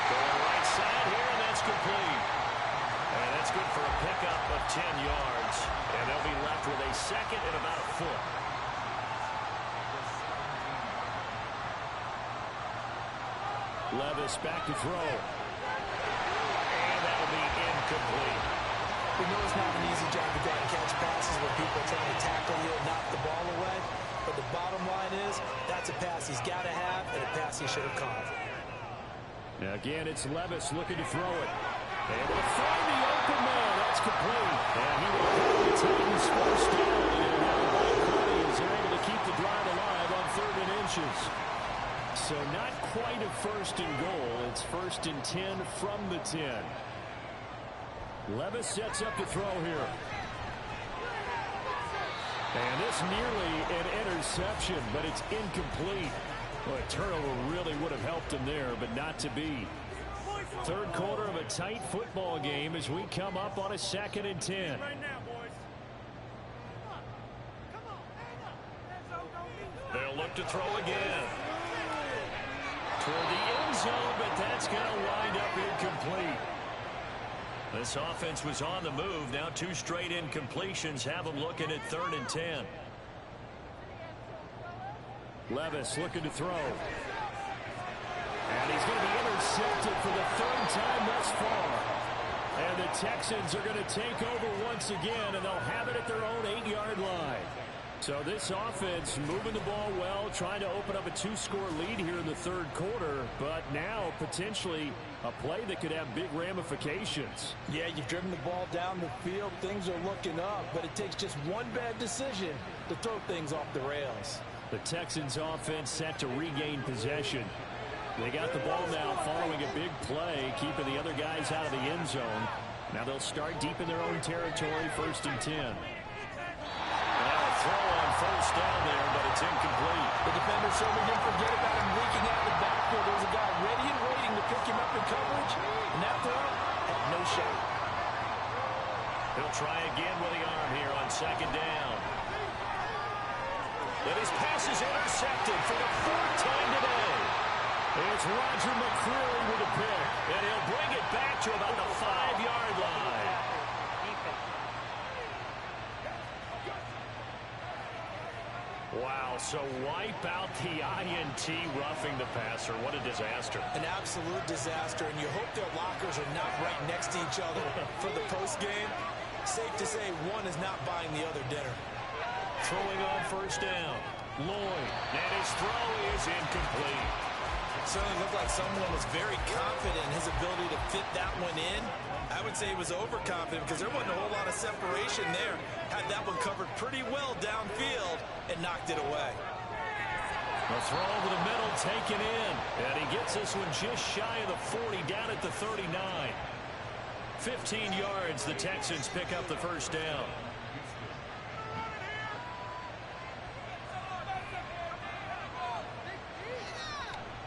Going right side here, and that's complete. And that's good for a pickup of 10 yards. And they'll be left with a second and about a foot. Levis back to throw. And that'll be incomplete. We know it's not an easy job to go and catch passes where people are trying to tackle you and knock the ball away. But the bottom line is, that's a pass he's got to have and a pass he should have caught. Now again, it's Levis looking to throw it. Able to find the open man. That's complete. And he will call the Titans first down. And now Mike Cuddy is able to keep the drive alive on 3rd and inches. So not quite a first and goal. It's 1st and 10 from the 10. Levis sets up to throw here. And this nearly an interception, but it's incomplete. Well, a turnover really would have helped him there, but not to be. Third quarter of a tight football game as we come up on a 2nd and 10. They'll look to throw again. Toward the end zone, but that's going to wind up incomplete. This offense was on the move. Now 2 straight incompletions have them looking at 3rd and 10. Levis looking to throw. And he's going to be intercepted for the 3rd time thus far. And the Texans are going to take over once again, and they'll have it at their own 8-yard line. So this offense moving the ball well, trying to open up a 2-score lead here in the third quarter, but now potentially a play that could have big ramifications. Yeah, you've driven the ball down the field. Things are looking up, but it takes just one bad decision to throw things off the rails. The Texans offense set to regain possession. They got the ball now following a big play, keeping the other guys out of the end zone. Now they'll start deep in their own territory, 1st and 10. Throw on first down there, but it's incomplete. The defender certainly didn't forget about him leaking out of the backfield. There was a guy ready and waiting to pick him up in coverage, and that throw had no shot. He'll try again with the arm here on 2nd down. And his pass is intercepted for the 4th time today. It's Roger McCreary with a pick. And he'll bring it back to about the 5-yard line. Wow, so wipe out the INT roughing the passer. What a disaster. An absolute disaster, and you hope their lockers are not right next to each other for the postgame. Safe to say one is not buying the other dinner. Throwing on 1st down. Lloyd, and his throw is incomplete. Certainly looked like someone was very confident in his ability to fit that one in. I would say he was overconfident because there wasn't a whole lot of separation there. Had that one covered pretty well downfield and knocked it away. The throw over the middle taken in. And he gets this one just shy of the 40 down at the 39. 15 yards, the Texans pick up the 1st down.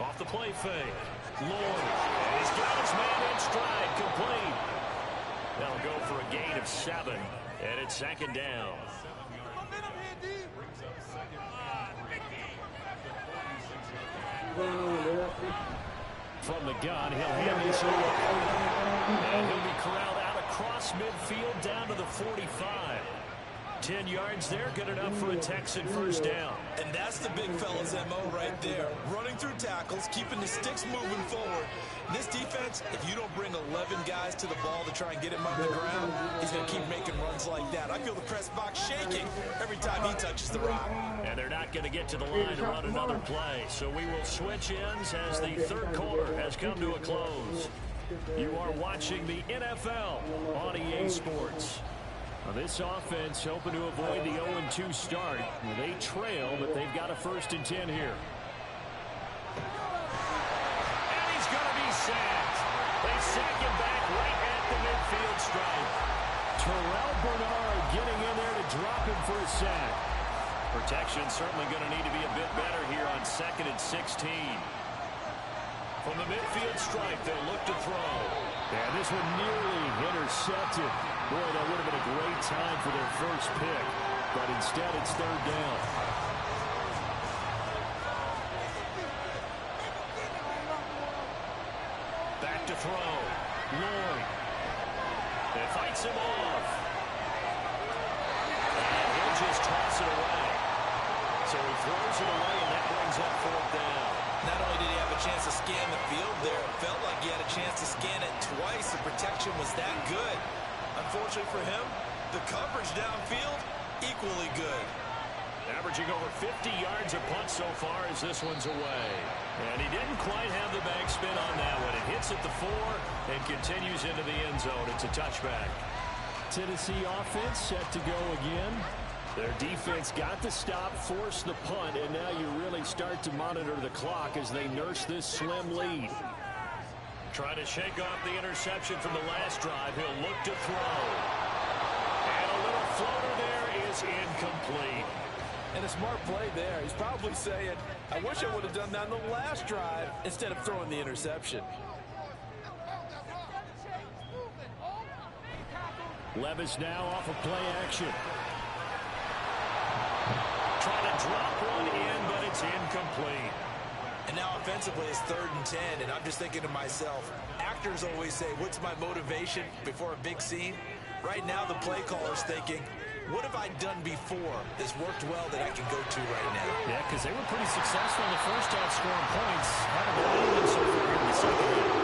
Off the play fake. Lloyd. And he's got his man in stride, complete. They'll go for a gain of 7. And it's 2nd down. From the gun, he'll hand this over. And he'll be corralled out across midfield down to the 45. 10 yards there, good enough for a Texan 1st down. And that's the big fella's MO right there. Running through tackles, keeping the sticks moving forward. This defense, if you don't bring 11 guys to the ball to try and get him on the ground, he's going to keep making runs like that. I feel the press box shaking every time he touches the rock. And they're not going to get to the line to run another play. So we will switch ends as the 3rd quarter has come to a close. You are watching the NFL on EA Sports. Now this offense hoping to avoid the 0-2 start. They trail, but they've got a 1st and 10 here. And he's going to be sacked. They sack him back right at the midfield stripe. Terrell Bernard getting in there to drop him for a sack. Protection certainly going to need to be a bit better here on 2nd and 16. From the midfield stripe, they'll look to throw. And this one nearly intercepted. Boy, that would have been a great time for their 1st pick. But instead, it's 3rd down. Back to throw. Lloyd. And fights him off. And he'll just toss it away. So he throws it away, and that brings up 4th down. Not only did he have a chance to scan the field there, it felt like he had a chance to scan it twice. The protection was that good. Unfortunately for him, the coverage downfield, equally good. Averaging over 50 yards a punt so far as this one's away. And he didn't quite have the backspin on that one. It hits at the 4 and continues into the end zone. It's a touchback. Tennessee offense set to go again. Their defense got the stop, forced the punt, and now you really start to monitor the clock as they nurse this slim lead. Trying to shake off the interception from the last drive. He'll look to throw. And a little floater there is incomplete. And a smart play there. He's probably saying, I wish I would have done that on the last drive instead of throwing the interception. Levis now off of play action. Trying to drop one in, but it's incomplete. And now offensively it's 3rd and 10, and I'm just thinking to myself, actors always say, what's my motivation before a big scene? Right now the play caller's thinking, what have I done before that's worked well that I can go to right now? Yeah, because they were pretty successful in the 1st half scoring points. Haven't been able so far in the 2nd half.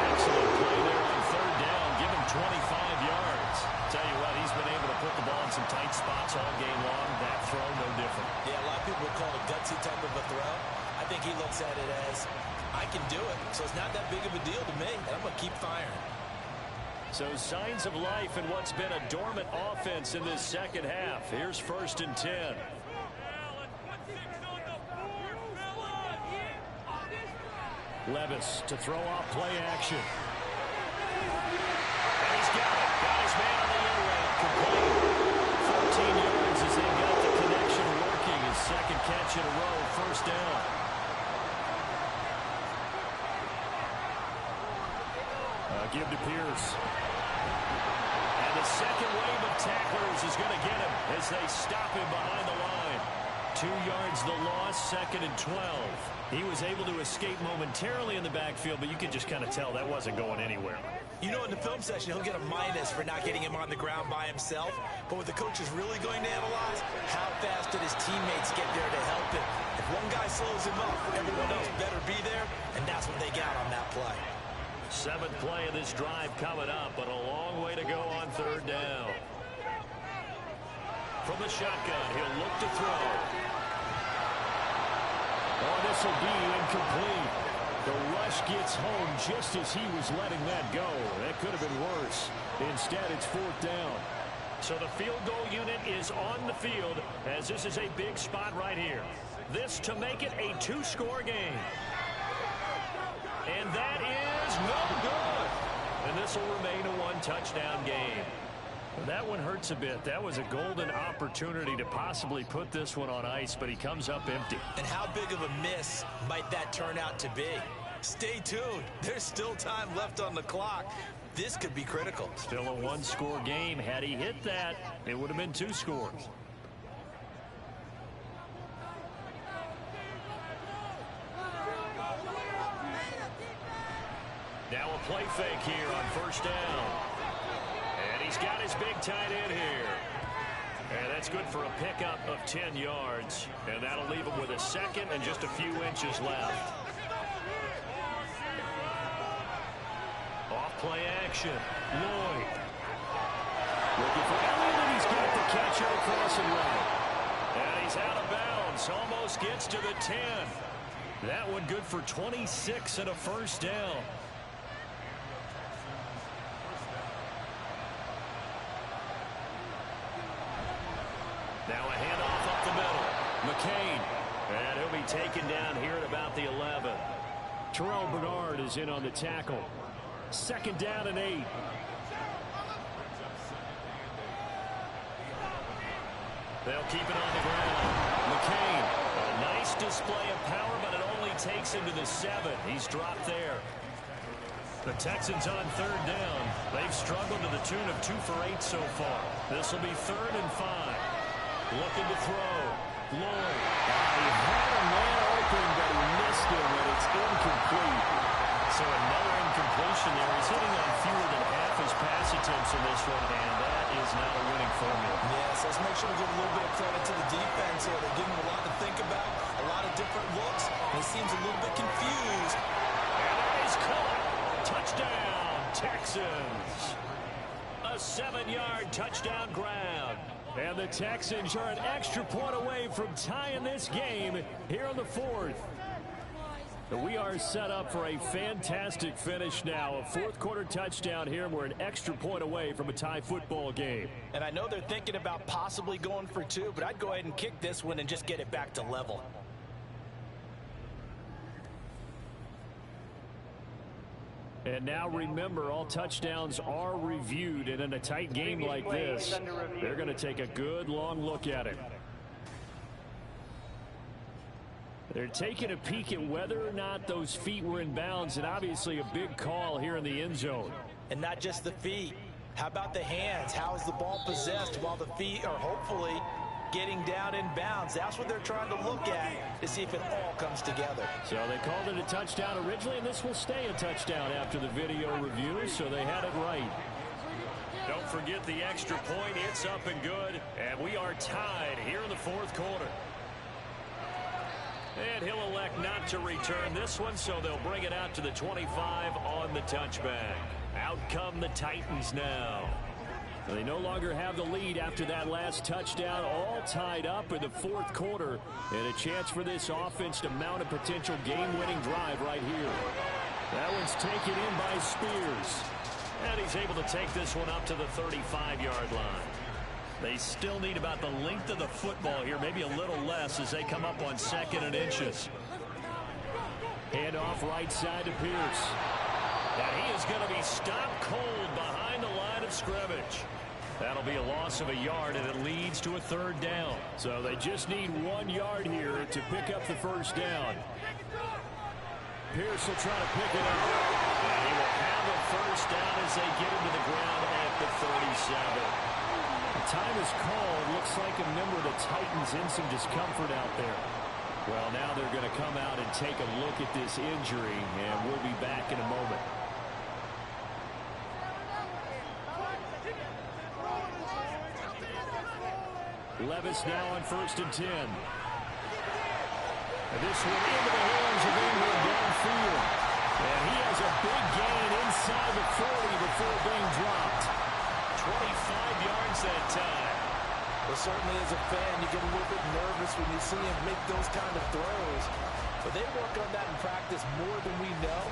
Excellent play there on 3rd down. Give him 25 yards. Tell you what, he's been able to put the ball in in some tight spots all game long. That throw, no different. Yeah, a lot of people would call it a gutsy type of a throw. I think he looks at it as, I can do it, so it's not that big of a deal to me, and I'm going to keep firing. So signs of life in what's been a dormant offense in this second half. Here's 1st and 10. Levis to throw off play action. And he's got it. Got his man on the end route. Complete. 14 yards as they got the connection working. His second catch in a row. 1st down. Give to Pierce. And the second wave of tacklers is going to get him as they stop him behind the line. 2 yards the loss, 2nd and 12. He was able to escape momentarily in the backfield, but you could just kind of tell that wasn't going anywhere. You know, in the film session, he'll get a minus for not getting him on the ground by himself. But what the coach is really going to analyze, how fast did his teammates get there to help him? If one guy slows him up, everyone else better be there, and that's what they got on that play. 7th play of this drive coming up, but a long way to go on 3rd down. From the shotgun, he'll look to throw. Oh, this will be incomplete. The rush gets home just as he was letting that go. That could have been worse. Instead, it's 4th down. So the field goal unit is on the field as this is a big spot right here. This to make it a 2-score game. And that is no good. And this will remain a 1-touchdown game. That one hurts a bit. That was a golden opportunity to possibly put this one on ice, but he comes up empty. And how big of a miss might that turn out to be? Stay tuned. There's still time left on the clock. This could be critical. Still a 1-score game. Had he hit that, it would have been 2 scores. Now a play fake here on 1st down. And he's got his big tight end here. And that's good for a pickup of 10 yards. And that'll leave him with a 2nd and just a few inches left. Off play action. Lloyd. Looking for Elliott, and he's got the catch on crossing route. And he's out of bounds. Almost gets to the 10. That one good for 26 and a 1st down. Now a handoff up the middle. McCain. And he'll be taken down here at about the 11. Terrell Bernard is in on the tackle. 2nd down and 8. They'll keep it on the ground. McCain. A nice display of power, but it only takes him to the 7. He's dropped there. The Texans on 3rd down. They've struggled to the tune of 2 for 8 so far. This will be 3rd and 5. Looking to throw. Lloyd. He had a man open, but he missed him, and it's incomplete. So another incompletion there. He's hitting on fewer than half his pass attempts in this one, and that is not a winning formula. Yes, let's make sure we give a little bit of credit to the defense here. They're giving him a lot to think about, a lot of different looks, and he seems a little bit confused. And that is caught. Touchdown, Texans. A 7-yard touchdown grab. And the Texans are an extra point away from tying this game here in the 4th. We are set up for a fantastic finish now. A 4th-quarter touchdown here, and we're an extra point away from a tie football game. And I know they're thinking about possibly going for 2, but I'd go ahead and kick this one and just get it back to level. And now remember, all touchdowns are reviewed, and in a tight game like this, they're going to take a good long look at it. They're taking a peek at whether or not those feet were in bounds, and obviously a big call here in the end zone. And not just the feet. How about the hands? How is the ball possessed while the feet are hopefully getting down in bounds? That's what they're trying to look at to see if it all comes together. So they called it a touchdown originally, and this will stay a touchdown after the video review, so they had it right. Don't forget the extra point. It's up and good, and we are tied here in the 4th quarter. And he'll elect not to return this one, so they'll bring it out to the 25 on the touchback. Out come the Titans now. They no longer have the lead after that last touchdown, all tied up in the fourth quarter, and a chance for this offense to mount a potential game-winning drive right here. That one's taken in by Spears. And he's able to take this one up to the 35-yard line. They still need about the length of the football here, maybe a little less as they come up on 2nd and inches. Hand off right side to Pierce. And he is going to be stopped cold behind the line of scrimmage. That'll be a loss of a yard, and it leads to a 3rd down. So they just need 1 yard here to pick up the first down. Pierce will try to pick it up. And he will have a first down as they get him to the ground at the 37. The time is called. Looks like a member of the Titans in some discomfort out there. Well, now they're going to come out and take a look at this injury, and we'll be back in a moment. Levis now on 1st and 10. And this one into the hands of Ingram downfield. And he has a big gain inside the 40 before being dropped. 25 yards that time. Well, certainly as a fan, you get a little bit nervous when you see him make those kind of throws. But they work on that in practice more than we know.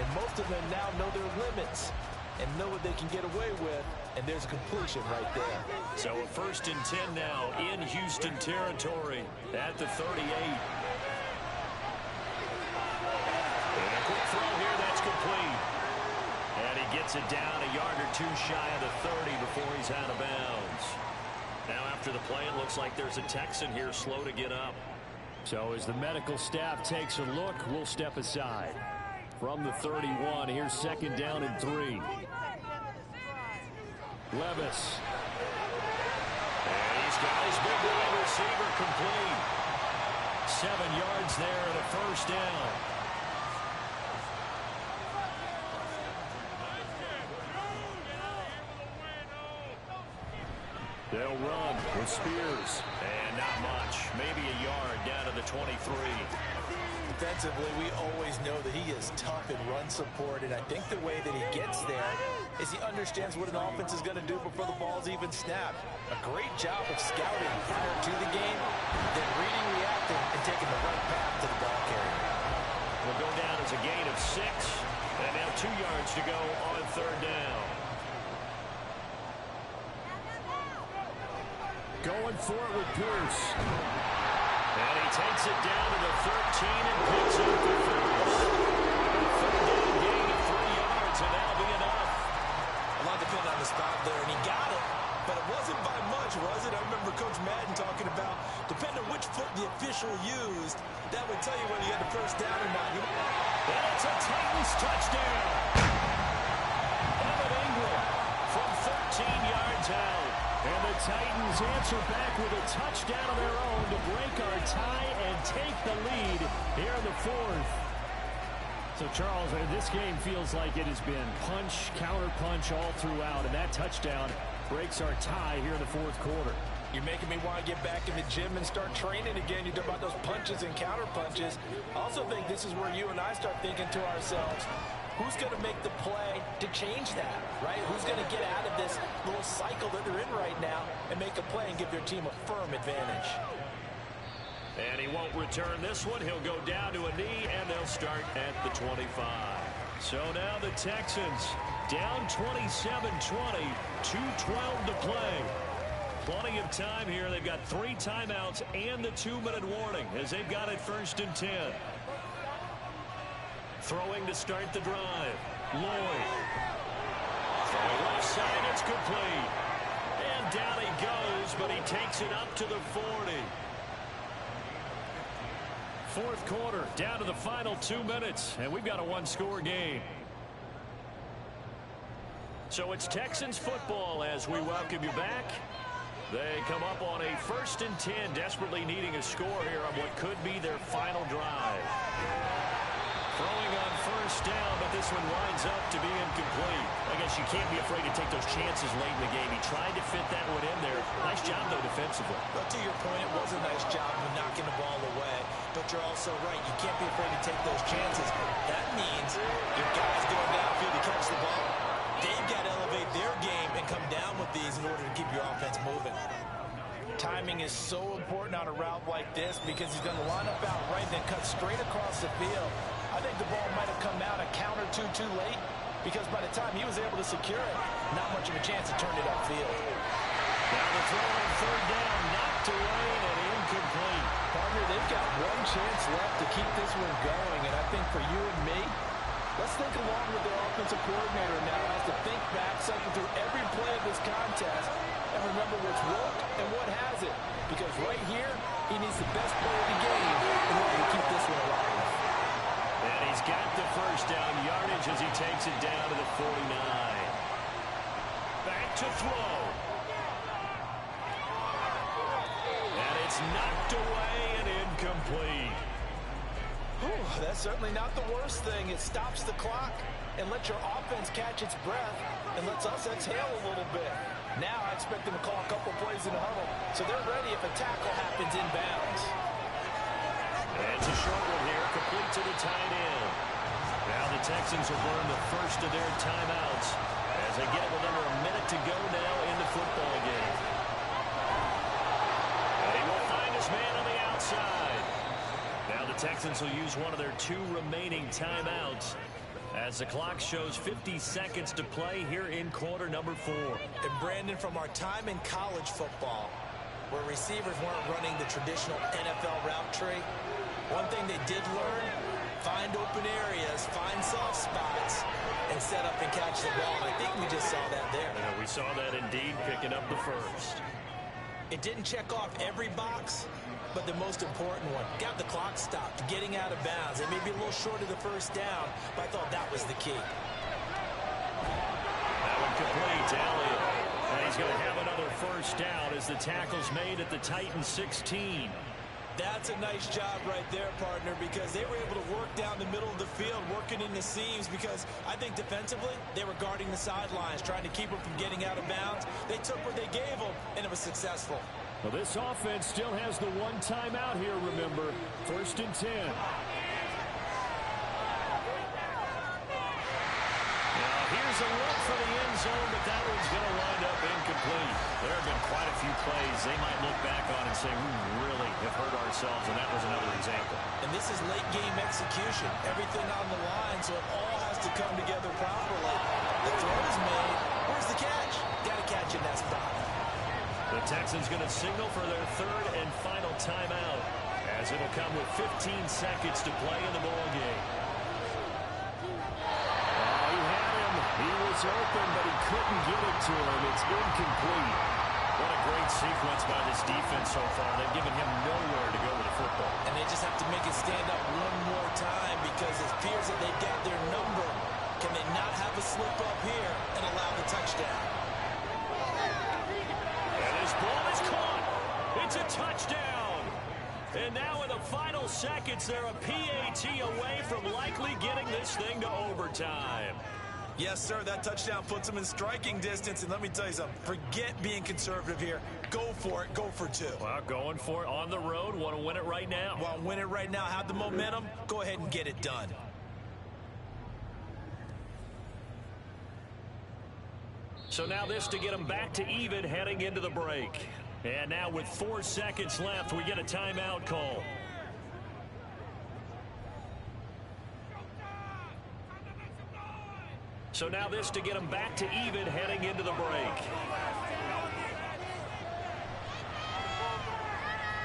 And most of them now know their limits and know what they can get away with, and there's a completion right there. So a 1st and 10 now in Houston territory at the 38. And a quick throw here, that's complete. And he gets it down a yard or 2 shy of the 30 before he's out of bounds. Now after the play, it looks like there's a Texan here slow to get up. So as the medical staff takes a look, we'll step aside. From the 31, here's 2nd down and 3. Levis. And he's got his big wide receiver complete. 7 yards there and a first down. They'll run with Spears. And not much. Maybe a yard down to the 23. Defensively, we always know that he is tough in run support, and I think the way that he gets there is he understands what an offense is going to do before the ball's even snapped. A great job of scouting prior to the game, then reading, reacting, and taking the right path to the ball carrier. Will go down as a gain of 6, and now 2 yards to go on 3rd down. Going for it with Pierce. And he takes it down to the 13 and picks up the first. 3rd down gain of 3 yards, and that'll be enough. A lot depended on the stop there, and he got it. But it wasn't by much, was it? I remember Coach Madden talking about, depending on which foot the official used, that would tell you whether you had the first down or not. And it's a Titans touchdown. Evan Ingram from 13 yards out. And the Titans answer back with a touchdown of their own to break our tie and take the lead here in the 4th. So, Charles, this game feels like it has been punch, counter-punch all throughout, and that touchdown breaks our tie here in the 4th quarter. You're making me want to get back in the gym and start training again. You talk about those punches and counter-punches. I also think this is where you and I start thinking to ourselves, who's going to make the play to change that, right? Who's going to get out of this little cycle that they're in right now and make a play and give their team a firm advantage? And he won't return this one. He'll go down to a knee, and they'll start at the 25. So now the Texans down 27-20, 2:12 to play. Plenty of time here. They've got 3 timeouts and the 2-minute warning as they've got it 1st and 10. Throwing to start the drive. Lloyd. Throwing left side. It's complete. And down he goes, but he takes it up to the 40. 4th quarter, down to the final 2 minutes, and we've got a 1-score game. So it's Texans football as we welcome you back. They come up on a 1st and 10, desperately needing a score here on what could be their final drive. Throwing on 1st down, but this one winds up to be incomplete. I guess you can't be afraid to take those chances late in the game. He tried to fit that one in there. Nice job, though, defensively. But to your point, it was a nice job of knocking the ball away. But you're also right. You can't be afraid to take those chances. That means your guys going downfield to catch the ball. They've got to elevate their game and come down with these in order to keep your offense moving. Timing is so important on a route like this because he's going to line up out right and then cut straight across the field. I think the ball might have come out a count or two too late because by the time he was able to secure it, not much of a chance to turn it upfield. Now the throw on third down, knocked away and incomplete. Partner, they've got one chance left to keep this one going, and I think for you and me, let's think along with their offensive coordinator now as to think back, cycle through every play of this contest, and remember what's worked and what hasn't. Because right here, he needs the best play of the game in order to keep this one alive. And he's got the first down yardage as he takes it down to the 49. Back to throw. And it's knocked away and incomplete. Whew, that's certainly not the worst thing. It stops the clock and lets your offense catch its breath and lets us exhale a little bit. Now I expect them to call a couple plays in the huddle so they're ready if a tackle happens inbounds. And it's a short one here, complete to the tight end. Now the Texans will burn the first of their timeouts as they get with under a minute to go now in the football game. And he will find his man on the outside. Now the Texans will use one of their 2 remaining timeouts as the clock shows 50 seconds to play here in quarter number 4. And Brandon, from our time in college football, where receivers weren't running the traditional NFL route tree, one thing they did learn, find open areas, find soft spots, and set up and catch the ball. I think we just saw that there. Yeah, we saw that indeed, picking up the first. It didn't check off every box, but the most important one. Got the clock stopped, getting out of bounds. It may be a little short of the first down, but I thought that was the key. That one complete to Elliott. And he's going to have another first down as the tackle's made at the Titans 16. That's a nice job right there, partner, because they were able to work down the middle of the field, working in the seams, because I think defensively they were guarding the sidelines, trying to keep them from getting out of bounds. They took what they gave them, and it was successful. Well, this offense still has the 1 timeout here, remember. 1st and 10. Now, here's a look for the end zone, but that one's going to wind up incomplete. There have been quite a few plays they might look back on and say, we really have hurt ourselves, and that was another example. And this is late-game execution. Everything on the line, so it all has to come together properly. The throw is made. Where's the catch? Got to catch in that spot. The Texans going to signal for their 3rd and final timeout as it'll come with 15 seconds to play in the ball game. Oh, he had him. He was open, but he couldn't get it to him. It's incomplete. What a great sequence by this defense so far. They've given him nowhere to go with the football. And they just have to make it stand up one more time because it appears that they've got their number. Can they not have a slip up here and allow the touchdown? His ball is caught. It's a touchdown. And now in the final seconds, they're a PAT away from likely getting this thing to overtime. Yes, sir. That touchdown puts them in striking distance. And let me tell you something. Forget being conservative here. Go for it. Go for 2. Well, going for it on the road. Want to win it right now. Want to win it right now. Have the momentum. Go ahead and get it done. So now this to get them back to even heading into the break. And now with 4 seconds left, we get a timeout call. So now this to get them back to even heading into the break.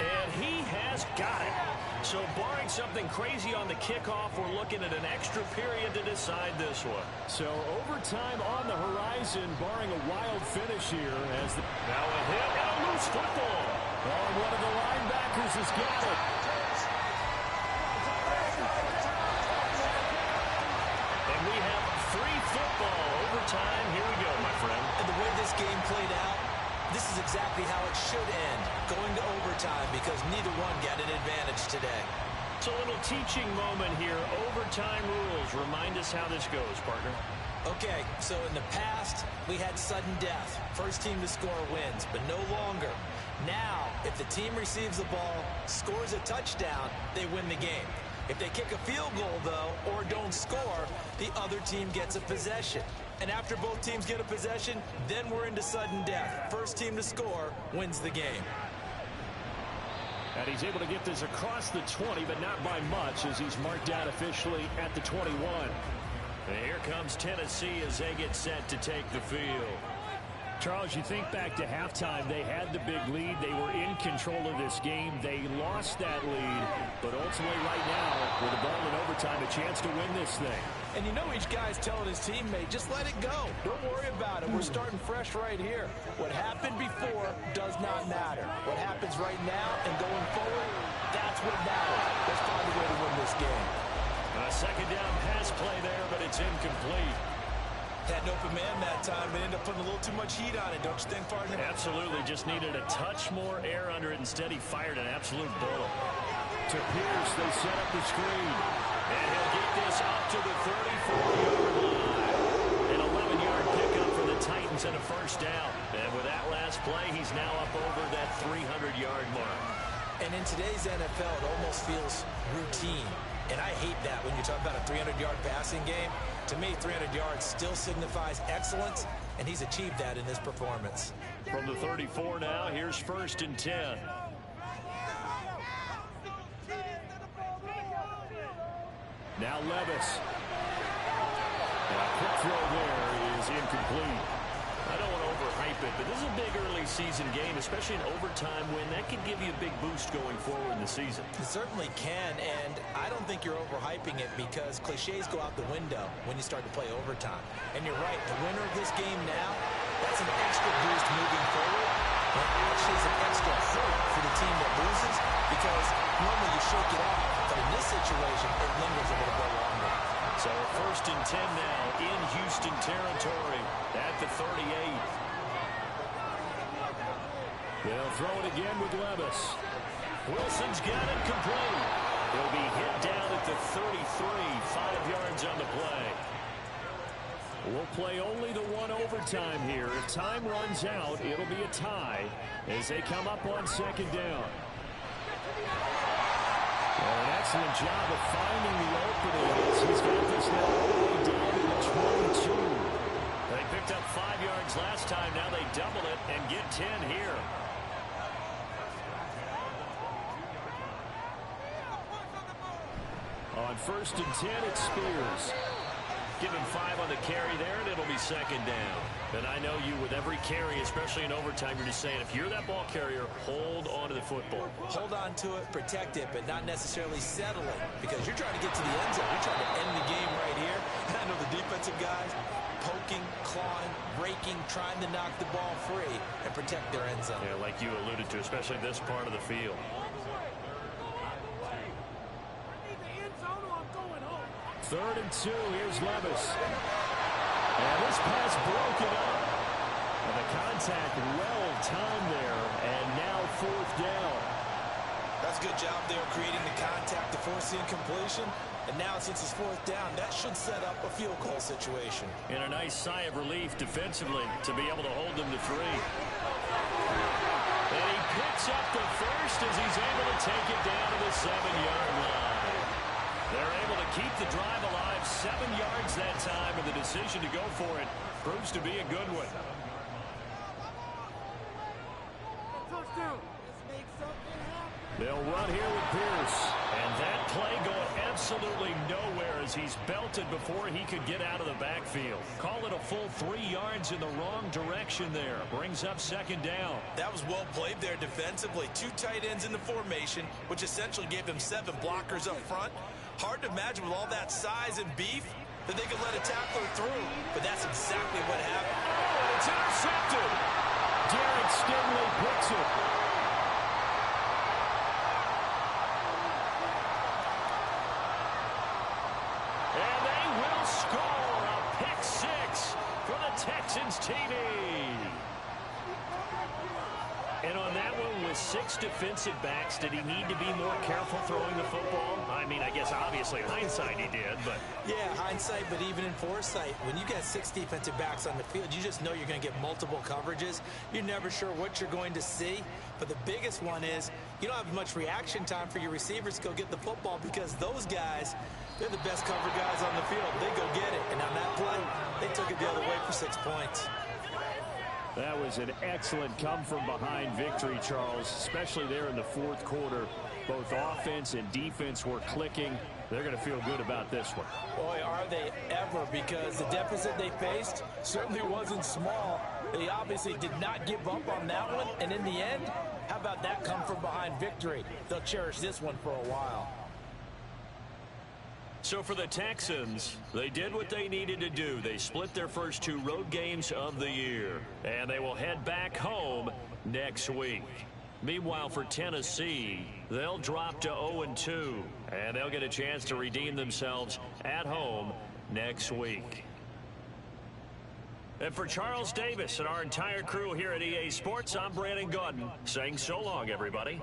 And he has got it. So barring something crazy on the kickoff, we're looking at an extra period to decide this one. So overtime on the horizon, barring a wild finish here. As now a hit and a loose football. Oh, one of the linebackers has got it. And we have free football. Overtime. Here we go, my friend. And the way this game played out, this is exactly how it should end, going to overtime, because neither one got an advantage today. It's a little teaching moment here. Overtime rules. Remind us how this goes, partner. Okay, so in the past, we had sudden death. First team to score wins, but no longer. Now, if the team receives the ball, scores a touchdown, they win the game. If they kick a field goal, though, or don't score, the other team gets a possession. And after both teams get a possession, then we're into sudden death. First team to score wins the game. And he's able to get this across the 20, but not by much, as he's marked down officially at the 21. And here comes Tennessee as they get set to take the field. Charles, you think back to halftime, they had the big lead. They were in control of this game. They lost that lead, but ultimately right now, with the ball in overtime, a chance to win this thing. And you know each guy's telling his teammate, just let it go. Don't worry about it. We're starting fresh right here. What happened before does not matter. What happens right now and going forward, that's what matters. Let's find a way to win this game. A second down pass play there, but it's incomplete. Had an open man that time, but ended up putting a little too much heat on it, don't you think, partner? Absolutely. Just needed a touch more air under it. Instead, he fired an absolute bullet. To Pierce, they set up the screen. And he'll get this up to the 34-yard line. An 11-yard pickup for the Titans and a first down. And with that last play, he's now up over that 300-yard mark. And in today's NFL, it almost feels routine. And I hate that when you talk about a 300-yard passing game. To me, 300 yards still signifies excellence, and he's achieved that in this performance. From the 34 now, here's 1st and 10. Now Levis. And a quick throw there is incomplete. I don't want to overhype it, but this is a big early season game, especially in overtime win. That could give you a big boost going forward in the season. It certainly can, and I don't think you're overhyping it because cliches go out the window when you start to play overtime. And you're right, the winner of this game now, that's an extra boost moving forward. And actually is an extra hurt for the team that loses because normally you shake it off, but in this situation, it lingers a little bit longer. So 1st and 10 now in Houston territory at the 38. They'll throw it again with Levis. Wilson's got it complete. He'll be hit down at the 33, 5 yards on the play. We'll play only the one overtime here. If time runs out, it'll be a tie as they come up on 2nd down. Well, an excellent job of finding the opening as he's got this now all the way down to the 22. They picked up 5 yards last time. Now they double it and get 10 here. On 1st and 10, it's Spears. Give him 5 on the carry there, and it'll be 2nd down. And I know you, with every carry, especially in overtime, you're just saying, if you're that ball carrier, hold on to the football. Hold on to it, protect it, but not necessarily settle it because you're trying to get to the end zone. You're trying to end the game right here. And I know the defensive guys poking, clawing, raking, trying to knock the ball free and protect their end zone. Yeah, like you alluded to, especially this part of the field. 3rd and 2, here's Levis. And this pass broken up. And the contact well timed there, and now 4th down. That's a good job there creating the contact to force the incompletion. And now since it's 4th down, that should set up a field goal situation. And a nice sigh of relief defensively to be able to hold them to 3. And he picks up the first as he's able to take it down to the 7-yard line. They're able to keep the drive alive, 7 yards that time, and the decision to go for it proves to be a good one. They'll run here with Pierce. And that play going absolutely nowhere as he's belted before he could get out of the backfield. Call it a full 3 yards in the wrong direction there. Brings up 2nd down. That was well played there defensively. 2 tight ends in the formation, which essentially gave them 7 blockers up front. Hard to imagine with all that size and beef that they could let a tackler through. But that's exactly what happened. Oh, it's intercepted. Derek Stingley picks it. And they will score a pick 6 for the Texans TD. And on that one, with 6 defensive backs, did he need to be more careful throwing the football? I mean, I guess obviously hindsight he did, but... Yeah, hindsight, but even in foresight, when you got 6 defensive backs on the field, you just know you're going to get multiple coverages. You're never sure what you're going to see. But the biggest one is you don't have much reaction time for your receivers to go get the football because those guys, they're the best cover guys on the field. They go get it. And on that play, they took it the other way for 6 points. That was an excellent come-from-behind victory, Charles, especially there in the fourth quarter. Both offense and defense were clicking. They're going to feel good about this one. Boy, are they ever, because the deficit they faced certainly wasn't small. They obviously did not give up on that one, and in the end, how about that come-from-behind victory? They'll cherish this one for a while. So for the Texans, they did what they needed to do. They split their first 2 road games of the year, and they will head back home next week. Meanwhile, for Tennessee, they'll drop to 0-2, and they'll get a chance to redeem themselves at home next week. And for Charles Davis and our entire crew here at EA Sports, I'm Brandon Gaudin saying so long, everybody.